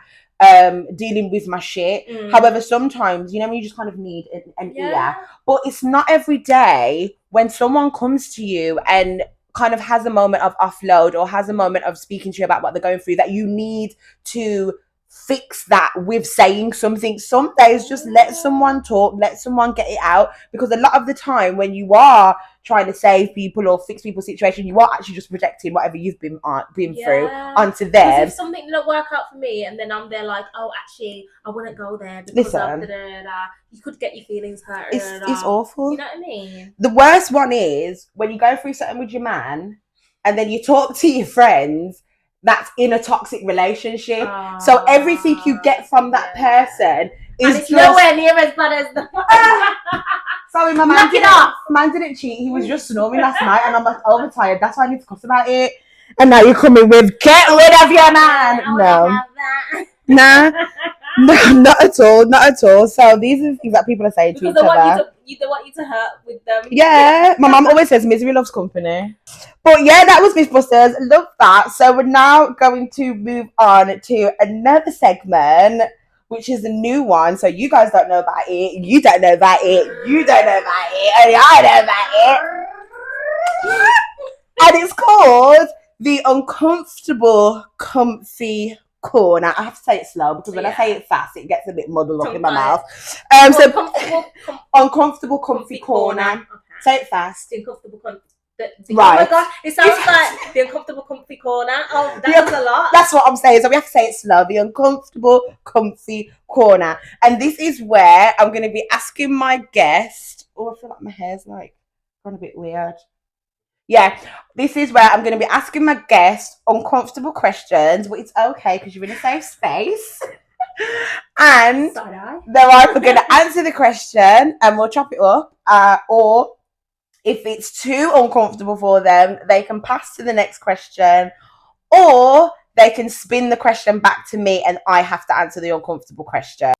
dealing with my shit. However, sometimes, you know, when you just kind of need an ear. But it's not every day when someone comes to you and kind of has a moment of offload or has a moment of speaking to you about what they're going through, that you need to fix that with saying something. Some days just let someone talk, let someone get it out, because a lot of the time when you are trying to save people or fix people's situation, you are actually just projecting whatever you've been through onto them. If something didn't work out for me and then I'm there like, oh, actually I wouldn't go there because you could get your feelings hurt. It's awful. You know what I mean? The worst one is when you go through something with your man and then you talk to your friends that's in a toxic relationship. So everything you get from that person is it's nowhere near as bad as the sorry, my man didn't cheat. He was just snoring last night and I'm like overtired. That's why I need to cuss about it. And now you're coming with get rid of your man. No. Nah. No, not at all, not at all. So these are the things that people are saying Because to each other. they want you to hurt with them. Yeah, my mum always says misery loves company. But yeah, that was Mythbusters. Love that. So we're now going to move on to another segment, which is a new one. So you guys don't know about it. You don't know about it. You don't know about it. And I know about it. And it's called the uncomfortable, comfy corner. I have to say it slow because when I say it fast, it gets a bit muddled up in my mouth. Uncomfortable, comfy corner. Okay. Say it fast. The uncomfortable comfy. Right. Oh my gosh, it sounds like the uncomfortable comfy corner. Oh, that's a lot. That's what I'm saying. So we have to say it slow. The uncomfortable, comfy corner. And this is where I'm going to be asking my guest. Oh, I feel like my hair's like gone a bit weird. Yeah, this is where I'm going to be asking my guest uncomfortable questions, but it's okay because you're in a safe space. And they're either going to answer the question and we'll chop it up, or if it's too uncomfortable for them, they can pass to the next question, or they can spin the question back to me and I have to answer the uncomfortable question.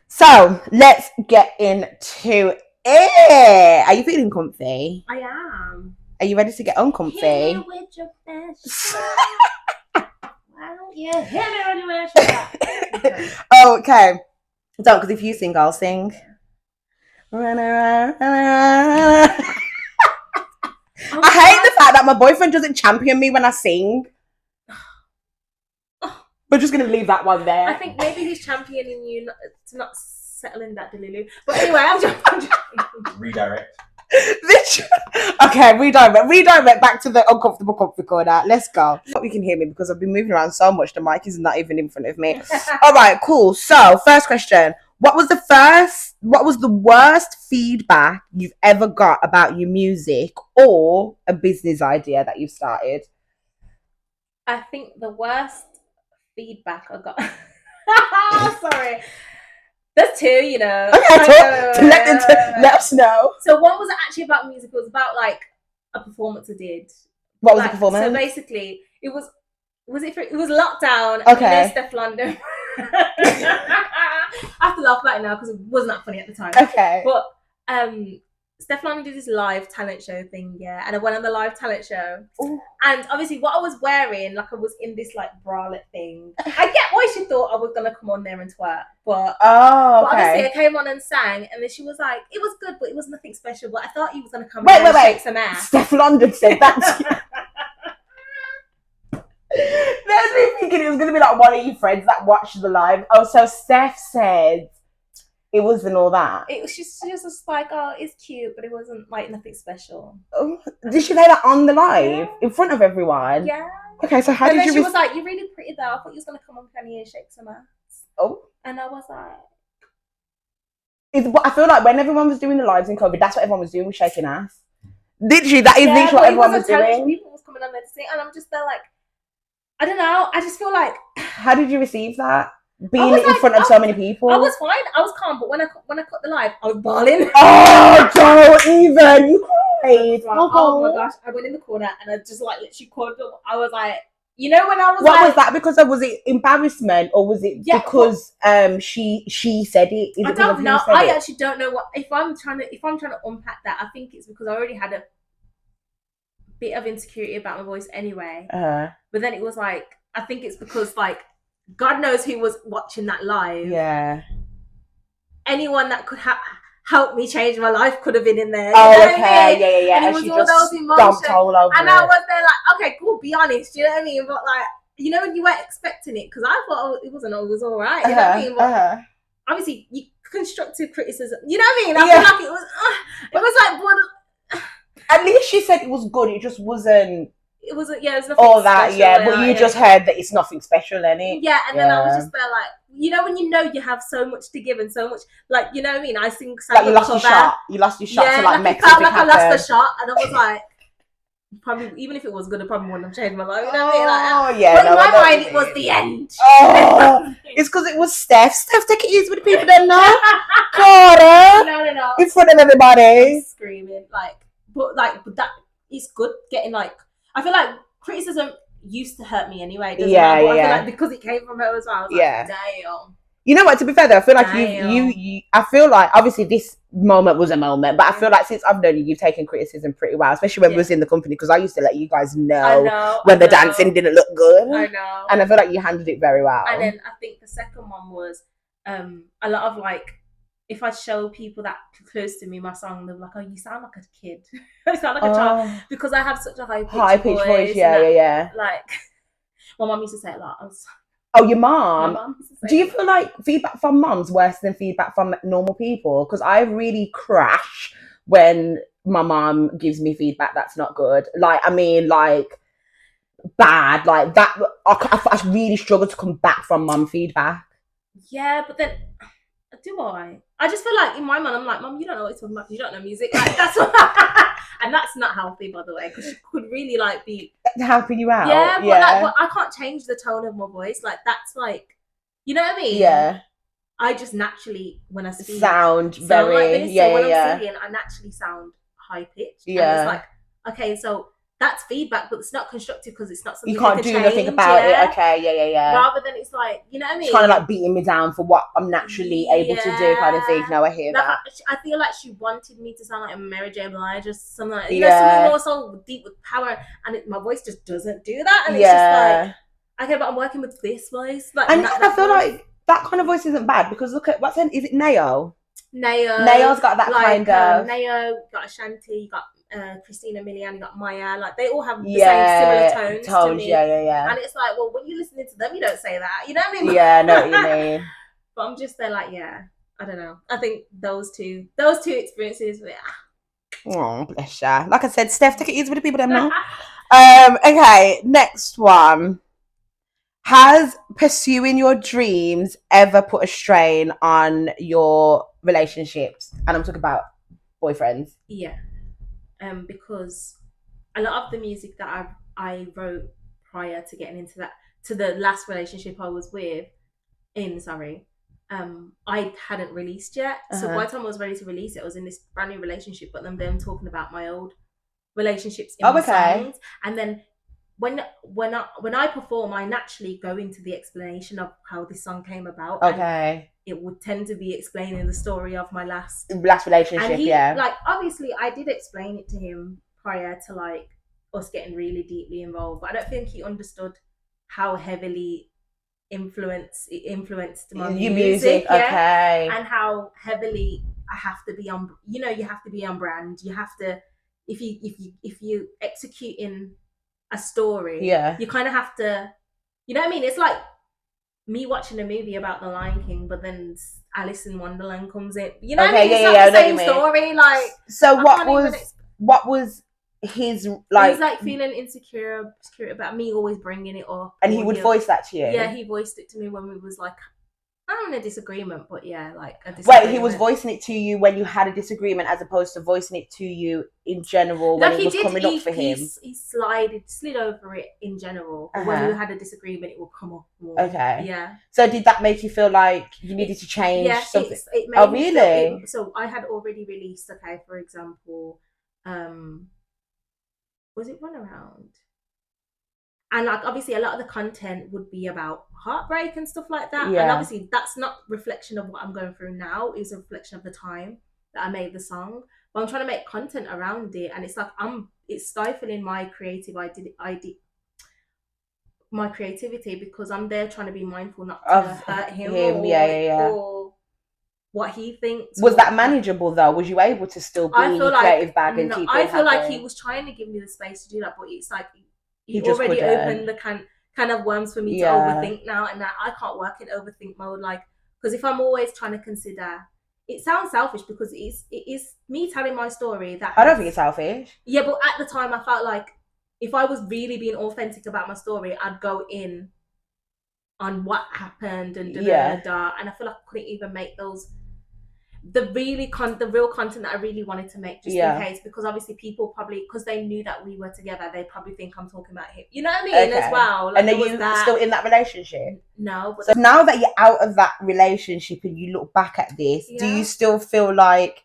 So let's get into it. Are you feeling comfy? I am. Are you ready to get uncomfy? Hit me with your best. Why don't you hit me with your best? Okay. Don't, because if you sing, I'll sing. I hate the fact that my boyfriend doesn't champion me when I sing. We're just going to leave that one there. I think maybe he's championing you to not settle in that delulu. But anyway, I'm just Redirect. Okay, redirect back to the uncomfortable comfy corner. Let's go. I hope you can hear me because I've been moving around so much. The mic is not even in front of me. All right, cool. So, first question. What was the worst feedback you've ever got about your music or a business idea that you've started? I think the worst feedback I got. Sorry. There's two, you know. Okay, let us know. So one was actually about music. It was about like a performance I did. What was the performance? So basically, it was lockdown. Okay. And Steph London. I have to laugh about it now because it wasn't that funny at the time. Okay. But Steph London did this live talent show thing, yeah, and I went on the live talent show. Ooh. And obviously what I was wearing, like I was in this like bralette thing. I get why she thought I was gonna come on there and twerk, but obviously I came on and sang, and then she was like, it was good, but it was nothing special. But I thought you was gonna come and shake some ass. Steph London said that. There's me thinking it was gonna be like one of your friends that watched the live. Oh, so Steph said it wasn't all that. It was just like, oh, it's cute, but it wasn't like nothing special. Oh, did she say that on the live in front of everyone? Yeah. Okay, so how and did then you? She was like, "You're really pretty though. I thought you was gonna come on Penny and shake some ass." Oh. And I was like, I feel like when everyone was doing the lives in COVID, that's what everyone was doing, was shaking ass. Literally, that is literally what everyone was doing. People was coming on there to sing, and I'm just there like, I don't know. I just feel like. How did you receive that? Being in front of so many people. I was fine. I was calm, but when I cut the live, I was bawling. Oh, don't even. You cried. Oh my gosh! I went in the corner and I just like literally called them. I was like, you know, when I was. What was that? Because was it embarrassment or was it because she said it? I don't know. I actually don't know what. If I'm trying to unpack that, I think it's because I already had a bit of insecurity about my voice anyway. But then it was like, I think it's because like. God knows who was watching that live. Yeah. Anyone that could help me change my life could have been in there. Oh, okay. Yeah. And it was all those emotions. All over and I was there like, okay, cool, be honest. You know what I mean? But like, you know, when you weren't expecting it, because I thought it wasn't always all right. You know what I mean? But obviously, constructive criticism. You know what I mean? I feel like it was like, at least she said it was good. It just wasn't. It wasn't, it was nothing all that, special, but you just heard that it's nothing special, innit? Yeah, and then I was just there like, you know, when you know you have so much to give and so much, like, you know what I mean? I sing like you lost your shot. You lost your shot to like make it felt like I lost the shot, and I was like, probably, even if it was good, I probably wouldn't have changed my life. You know what I mean? Like, but in my mind, it was the end. Oh, it's because it was Steph. Steph, take it easy with the people that know. Cora. No. In front of everybody. I'm screaming. But that it's good getting like, I feel like criticism used to hurt me anyway. Doesn't it? I feel like because it came from her as well, I was like, damn. You know what? To be fair, though, I feel like Damn. you. I feel like obviously this moment was a moment, but I Yeah. feel like since I've known you, you've taken criticism pretty well, especially when we Yeah. was in the company, because I used to let you guys I know know when I the know, dancing didn't look good, I know. and I feel like you handled it very well. And then I think the second one was a lot of like, if I show people that close to me my song, they're like, "Oh, you sound like a kid. You sound like a child," because I have such a high pitched voice. Yeah. Like my mom used to say a lot. Oh, your My mom. mom used to say Do you a lot. feel like feedback from moms worse than feedback from normal people? Because I really crash when my mom gives me feedback that's not good. Like, I mean, like bad. Like that. I really struggle to come back from mom feedback. Yeah, but then do I? I just feel like in my mind, I'm like, Mom, you don't know what you're talking about. You don't know music. Like that's what, and that's not healthy, by the way, because she could really like be Helping you out. yeah, but like, but I can't change the tone of my voice. Like that's like, you know what I mean? Yeah. I just naturally when I speak Sound like very this. yeah, So when yeah. I'm singing, I naturally sound high pitched. Yeah. And it's like, okay, so that's feedback, but it's not constructive because it's not something You can't can do change, nothing about it. Okay, yeah. Rather than it's like, you know what I mean? It's kind of like beating me down for what I'm naturally able to do, kind of thing. No, I hear Like, that. I feel like she wanted me to sound like a Mary J. Blige, just something like, you know, something more so deep with power, and my voice just doesn't do that, and it's just like, okay, but I'm working with this voice, like, and that I feel voice. like that kind of voice isn't bad because look at is it Neo? Neo. Neo's got that like, kind of Neo, you got Ashanti, you got Christina Milian, you got Maya, like they all have the same similar tones to me. Yeah. And it's like, well, when you're listening to them, you don't say that. You know what I mean? Yeah, I know what you mean. But I'm just there like, yeah, I don't know. I think those two experiences were Oh, bless ya. Like I said, Steph, take it easy with the people them now. Okay, next one. Has pursuing your dreams ever put a strain on your relationships? And I'm talking about boyfriends. Yeah. Because a lot of the music that I wrote prior to getting into that, to the last relationship I was I hadn't released yet. So by the time I was ready to release it, I was in this brand new relationship, but then them talking about my old relationships in my songs. And then when I perform, I naturally go into the explanation of how this song came about. Okay. It would tend to be explaining the story of my last relationship. And he, yeah. like, obviously, I did explain it to him prior to like us getting really deeply involved, but I don't think he understood how heavily influenced my music, okay, and how heavily I have to be on. You know, you have to be on brand. You have to, if you execute in a story, you kind of have to, you know what I mean? It's like me watching a movie about the Lion King, but then Alice in Wonderland comes in. You know what I mean? It's not the same story. Like, so what was his like? He was like feeling insecure about me always bringing it up, and he would voice that to you. Yeah, he voiced it to me when we was like, I don't know, a disagreement, but yeah, like a disagreement. Wait, he was voicing it to you when you had a disagreement, as opposed to voicing it to you in general when it was coming up for him. He slid over it in general, but when we had a disagreement, it would come up more. Okay, yeah. So did that make you feel like you needed to change something? It made me feel, so I had already released. Okay, for example, was it Run Around? And like obviously a lot of the content would be about heartbreak and stuff like that. Yeah. And obviously that's not reflection of what I'm going through now. It's a reflection of the time that I made the song. But I'm trying to make content around it, and it's like it's stifling my my creativity, because I'm there trying to be mindful not to hurt him or what he thinks. Was that manageable though? Was you able to still be in your creative bag and keep it I feel like he was trying to give me the space to do that, but it's like he already opened the kind of worms for me to overthink now, and that I can't work in overthink mode. Like, because if I'm always trying to consider, it sounds selfish because it is me telling my story. That I don't think it's selfish. Yeah, but at the time I felt like if I was really being authentic about my story, I'd go in on what happened and and I feel like I couldn't even make the real content that I really wanted to make, just in case, because obviously people probably, because they knew that we were together, they probably think I'm talking about him. You know what I mean? As well. Like, and are you still in that relationship? No. But so now that you're out of that relationship and you look back at this, do you still feel like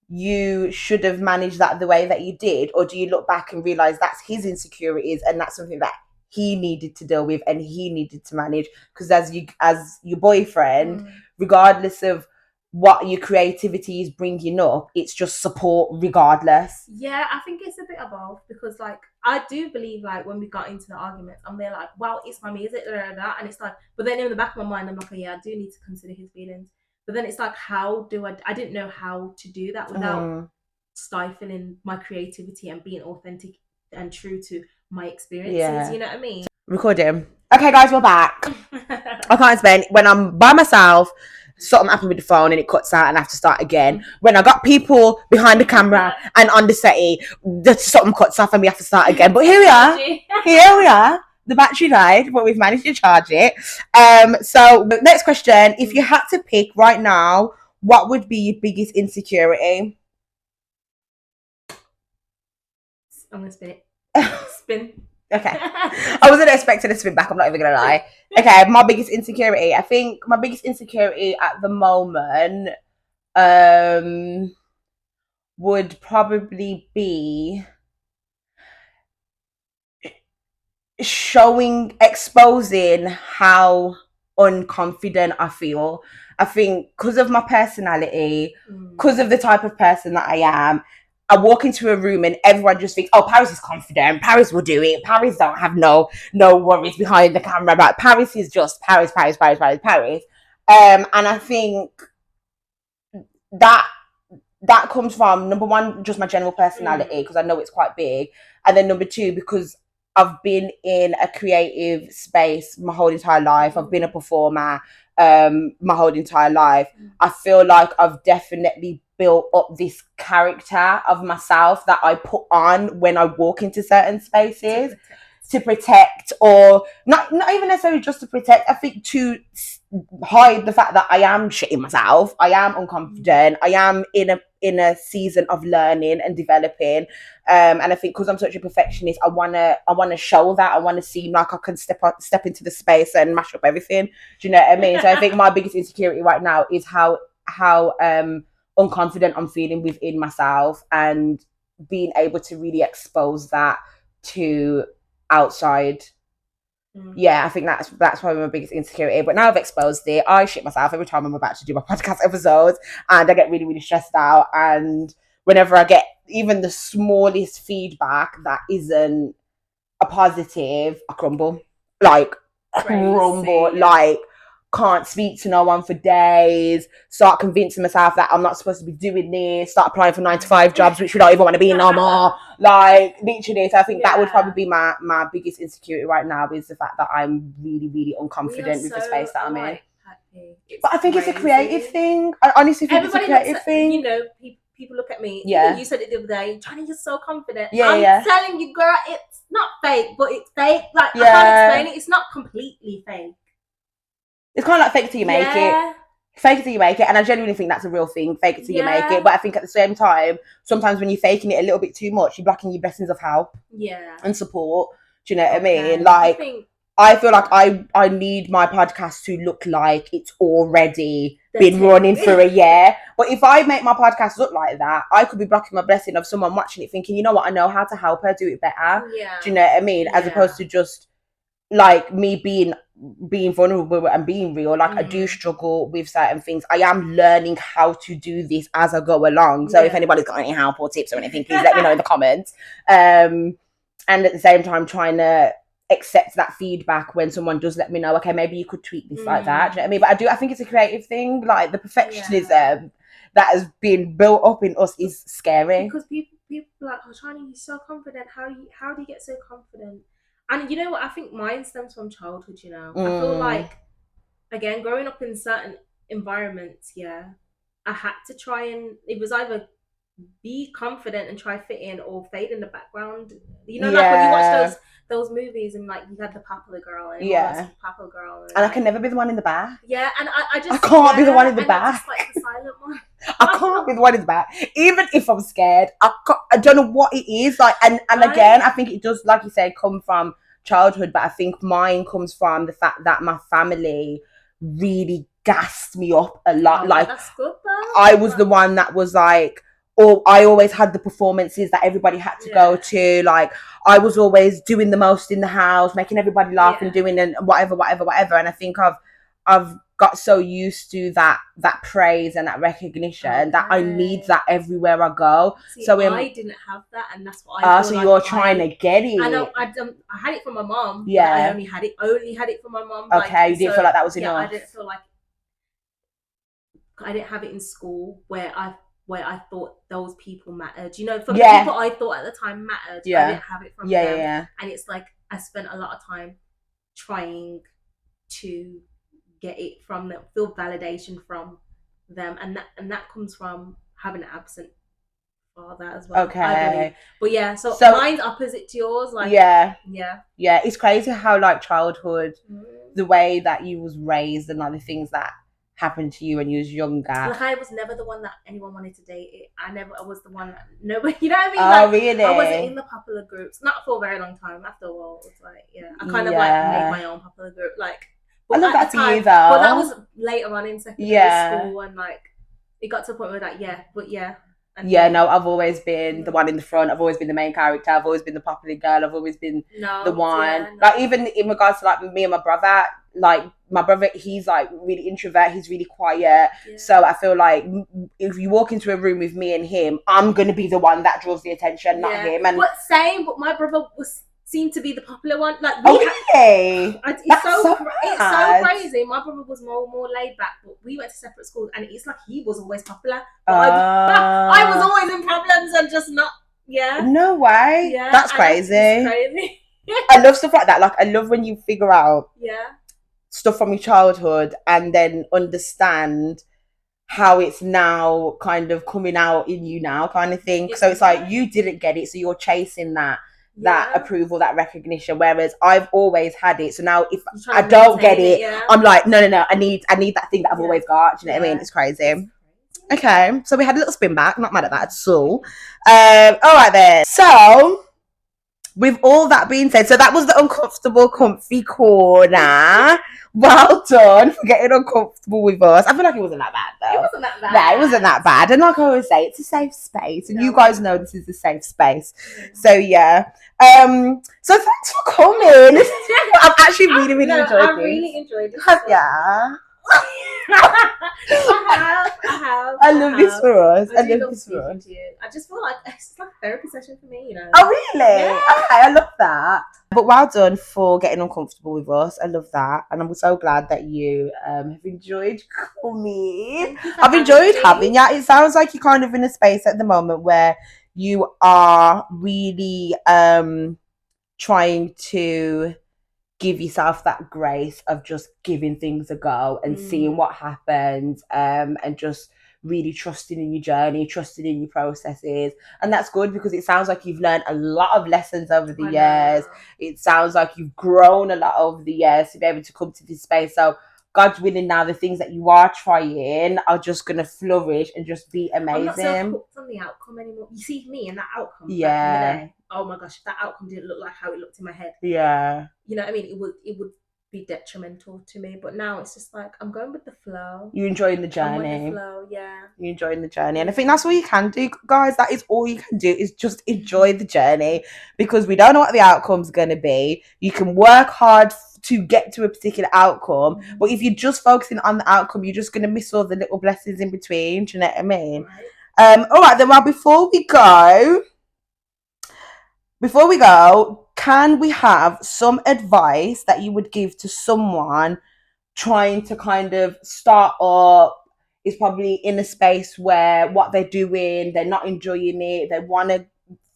you should have managed that the way that you did, or do you look back and realize that's his insecurities and that's something that he needed to deal with and he needed to manage. Because as your boyfriend, regardless of what your creativity is bringing up, it's just support regardless. Yeah, I think it's a bit of both, because like I do believe like when we got into the arguments, I'm there like, wow, it's my music, and it's like, but then in the back of my mind, I'm like, oh yeah, I do need to consider his feelings. But then it's like, how do I didn't know how to do that without stifling my creativity and being authentic and true to my experiences. Yeah. You know what I mean? Recording. Okay, guys, we're back. I can't explain. When I'm by myself, something happened with the phone and it cuts out and I have to start again. When I got people behind the camera and on the set, something cuts off and we have to start again. But here we are. Here we are. The battery died, but we've managed to charge it. So next question. If you had to pick right now, what would be your biggest insecurity? I'm going to spin it. Spin. Okay. I wasn't expecting a spin back, I'm not even gonna lie. Okay, my biggest insecurity. I think my biggest insecurity at the moment would probably be exposing how unconfident I feel. I think because of my personality, because of the type of person that I am, I walk into a room and everyone just thinks, oh, Paris is confident. Paris will do it. Paris don't have no worries behind the camera. But Paris is just Paris. And I think that comes from, number one, just my general personality, because I know it's quite big. And then number two, because I've been in a creative space my whole entire life. I've been a performer my whole entire life. I feel like I've definitely built up this character of myself that I put on when I walk into certain spaces to protect, or not even necessarily just to protect. I think to hide the fact that I am shitting myself. I am unconfident. I am in a season of learning and developing. And I think because I'm such a perfectionist, I wanna show that. I wanna seem like I can step into the space and mash up everything. Do you know what I mean? So I think my biggest insecurity right now is how unconfident I'm feeling within myself, and being able to really expose that to outside. Yeah, I think that's probably my biggest insecurity. But now I've exposed it, I shit myself every time I'm about to do my podcast episodes, and I get really, really stressed out. And whenever I get even the smallest feedback that isn't a positive, I crumble. Like, like, can't speak to no one for days, start convincing myself that I'm not supposed to be doing this, start applying for 9-to-5 jobs which we don't even want to be in no more. Like, literally. So I think that would probably be my biggest insecurity right now, is the fact that I'm really, really unconfident with the space that I'm in. But I think it's a creative thing. I honestly think it's a creative thing. You know, people look at me. Yeah. You said it the other day, Chyna, you're so confident. Yeah, I'm telling you, girl, it's not fake, but it's fake. Like, I can't explain it. It's not completely fake. It's kind of like fake it till you make it. Fake it till you make it. And I genuinely think that's a real thing. Fake it till you make it. But I think at the same time, sometimes when you're faking it a little bit too much, you're blocking your blessings of help. Yeah. And support. Do you know what I mean? Like, I feel like I need my podcast to look like it's already been running for a year. But if I make my podcast look like that, I could be blocking my blessing of someone watching it thinking, you know what, I know how to help her do it better. Yeah. Do you know what I mean? As opposed to just like me being vulnerable and being real. Like, I do struggle with certain things. I am learning how to do this as I go along. So if anybody's got any help or tips or anything, please let me know in the comments. And at the same time, trying to accept that feedback when someone does let me know, okay, maybe you could tweak this like that. Do you know what I mean? But I think it's a creative thing. Like, the perfectionism that has been built up in us is scary. Because people are like, oh, Chyna, you're so confident. How do you get so confident? And you know what? I think mine stems from childhood, you know. I feel like, again, growing up in certain environments, I had to try and, it was either be confident and try fit in or fade in the background. You know, like when you watch those movies and like you had the popular girl and popular girl. And I can never be the one in the back. Yeah, and I can't be the one in the back. Just like the silent one. I can't be the one in the back. Even if I'm scared, I don't know what it is. Like, and again, I think it does, like you said, come from childhood, but I think mine comes from the fact that my family really gassed me up a lot. Like, that's good, though. I was the one that was like, or I always had the performances that everybody had to go to. Like, I was always doing the most in the house, making everybody laugh and doing and whatever. And I think I've got so used to that praise and that recognition that I need that everywhere I go. See, so I didn't have that, and that's what I feel so you're trying to get it. I know I had it from my mom. Yeah, I only had it from my mom. Okay, you didn't feel like that was enough. I didn't feel like I didn't have it in school where I thought those people mattered. You know, for the people I thought at the time mattered, I didn't have it from them. And it's like I spent a lot of time trying to get it from them, feel validation from them, and that comes from having an absent father as well. Okay. I believe. But yeah, so mine's opposite to yours. Like yeah. It's crazy how like childhood, the way that you was raised and like the things that happened to you when you was younger. Like I was never the one that anyone wanted to date. I was the one that nobody. You know what I mean? Like, really? I wasn't in the popular groups. Not for a very long time. After a while, it's like I kind of like made my own popular group. Like, I love that for you though. But that was later on in secondary school, and like it got to a point where like no, I've always been the one in the front. I've always been the main character. I've always been the popular girl. I've always been the one. Like even in regards to like me and my brother, like my brother, he's like really introvert. He's really quiet. So I feel like if you walk into a room with me and him, I'm gonna be the one that draws the attention, not him. And but my brother seemed to be the popular one. Like really? It's so crazy. My brother was more laid back, but we went to separate schools, and it's like he was always popular. But I was always in problems and just not. No way. That's crazy. It's crazy. I love stuff like that. Like I love when you figure out stuff from your childhood and then understand how it's now kind of coming out in you now, kind of thing. So it's like you didn't get it, so you're chasing that approval, that recognition, whereas I've always had it. So now if I don't get it, I'm like no, I need that thing that I've always got. Do you know what I mean? It's crazy. Okay, so we had a little spin back. Not mad at that at all. All right then. So with all that being said, so that was the uncomfortable comfy corner. Well done for getting uncomfortable with us. I feel like it wasn't that bad though. It wasn't that bad. No, it wasn't that bad. And like I always say, it's a safe space. And you guys know this is a safe space. So yeah. So thanks for coming. I've actually really enjoyed it. I really enjoyed it. I have. I love this for us. I love this for us. I just feel like it's like a therapy session for me, you know. Oh really? Yeah. Okay, I love that. But well done for getting uncomfortable with us. I love that, and I'm so glad that you have enjoyed coming. I've enjoyed having you. It sounds like you're kind of in a space at the moment where you are really trying to give yourself that grace of just giving things a go and seeing what happens, and just really trusting in your journey, trusting in your processes. And that's good because it sounds like you've learned a lot of lessons over the years. It sounds like you've grown a lot over the years to be able to come to this space. So God's willing, now the things that you are trying are just going to flourish and just be amazing. I'm not so hooked on the outcome anymore. You see me and that outcome back in the day. Oh my gosh, if that outcome didn't look like how it looked in my head. Yeah. You know what I mean? It would be detrimental to me. But now it's just like, I'm going with the flow. You're enjoying the journey. I'm with the flow, yeah. You're enjoying the journey. And I think that's all you can do, guys. That is all you can do, is just enjoy the journey, because we don't know what the outcome's going to be. You can work hard to get to a particular outcome, but if you're just focusing on the outcome, you're just going to miss all the little blessings in between. Do you know what I mean? Right. All right then. Well, before we go, can we have some advice that you would give to someone trying to kind of start up, is probably in a space where what they're doing, they're not enjoying it, they want to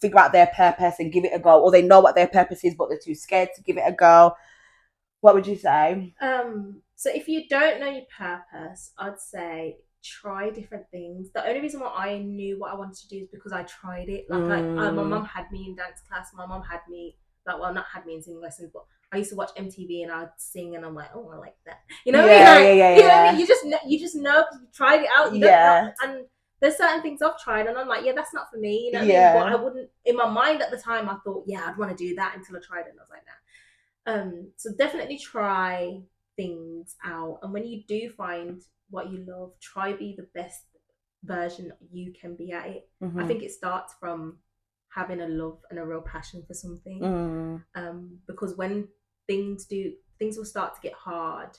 figure out their purpose and give it a go, or they know what their purpose is but they're too scared to give it a go? What would you say? So if you don't know your purpose, I'd say try different things. The only reason why I knew what I wanted to do is because I tried it. Like my mum had me in dance class. My mum had me not had me in singing lessons, but I used to watch MTV and I'd sing and I'm like, oh, I like that. You know what I mean? Like, you know what I mean? You just know because you tried it out. You don't know, and there's certain things I've tried and I'm like, yeah, that's not for me. You know what I mean? But I wouldn't, in my mind at the time, I thought, yeah, I'd want to do that until I tried it and I was like, nah. So definitely try things out, and when you do find what you love, try be the best version you can be at it. Mm-hmm. I think it starts from having a love and a real passion for something. Because when things will start to get hard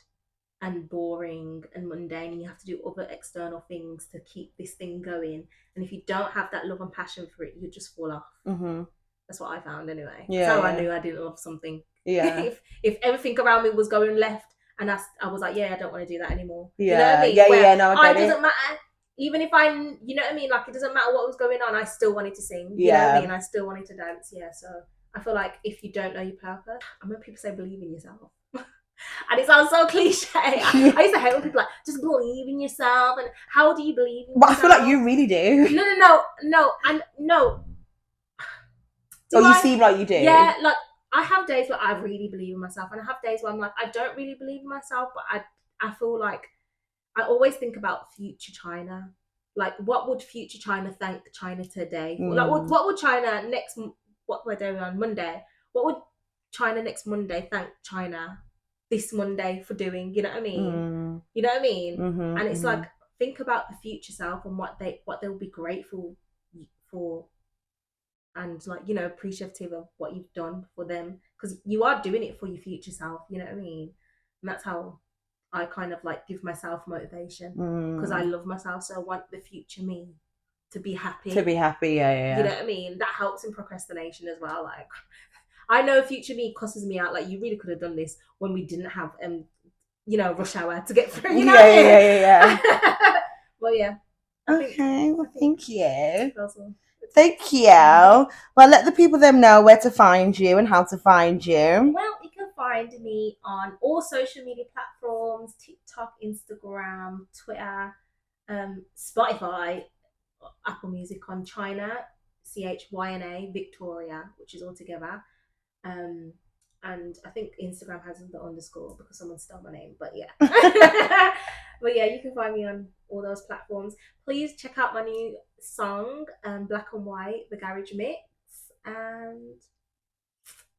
and boring and mundane, and you have to do other external things to keep this thing going. And if you don't have that love and passion for it, you just fall off. Mm-hmm. That's what I found anyway. Yeah, That's how I knew I didn't love something. Yeah. if everything around me was going left, and I was like, yeah, I don't want to do that anymore. Yeah. You know what I mean? Yeah. No, I get it doesn't matter. Even if you know what I mean? Like, it doesn't matter what was going on, I still wanted to sing. You know what I mean? I still wanted to dance. Yeah. So I feel like if you don't know your purpose, I remember people say believe in yourself. And it sounds so cliche. I used to hate when people like, just believe in yourself. And how do you believe in yourself? But I feel like you really do. No. You seem like you do. Yeah, like, I have days where I really believe in myself, and I have days where I'm like, I don't really believe in myself, but I feel like I always think about future Chyna. Like, what would future Chyna thank Chyna today for? Like, what would Chyna what we're doing on Monday? What would Chyna next Monday thank Chyna this Monday for doing? You know what I mean? You know what I mean? Mm-hmm, and it's like, think about the future self and what they'll be grateful for. And, like, you know, appreciative of what you've done for them, because you are doing it for your future self. You know what I mean? And that's how I kind of like give myself motivation, because I love myself, so I want the future me to be happy. Yeah. You know what I mean? That helps in procrastination as well. Like, I know future me cusses me out. Like, you really could have done this when we didn't have rush hour to get through. You know? Yeah. Well, yeah. Okay. Well, thank you. Awesome. Thank you. Well, let the people them know where to find you and how to find you. Well, you can find me on all social media platforms: TikTok, Instagram, Twitter, Spotify, Apple Music, on Chyna, Chyna Victoria, which is all together. And I think Instagram has the underscore because someone stole my name, but yeah. But yeah, you can find me on all those platforms. Please check out my new song, Black and White, the Garage Mix. And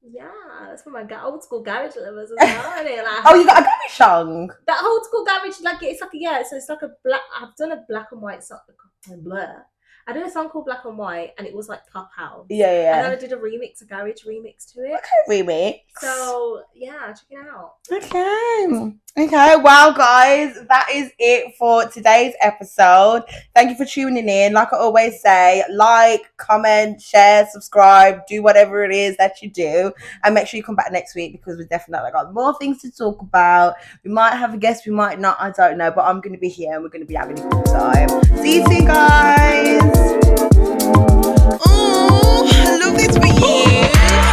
yeah, that's for my old school garage lovers as well. Oh, you got a garage song? That old school garage, like, it's like it's like a black. I've done a black and white song. Blur. I did a song called Black and White, and it was like pop house. Yeah. And then I did a garage remix to it. Okay, remix. So yeah, check it out. Okay. Well, guys, that is it for today's episode. Thank you for tuning in. Like I always say, like, comment, share, subscribe, do whatever it is that you do, and make sure you come back next week, because we definitely got more things to talk about. We might have a guest, we might not, I don't know, but I'm going to be here and we're going to be having a good time. See you soon, guys. Oh, I love this for you.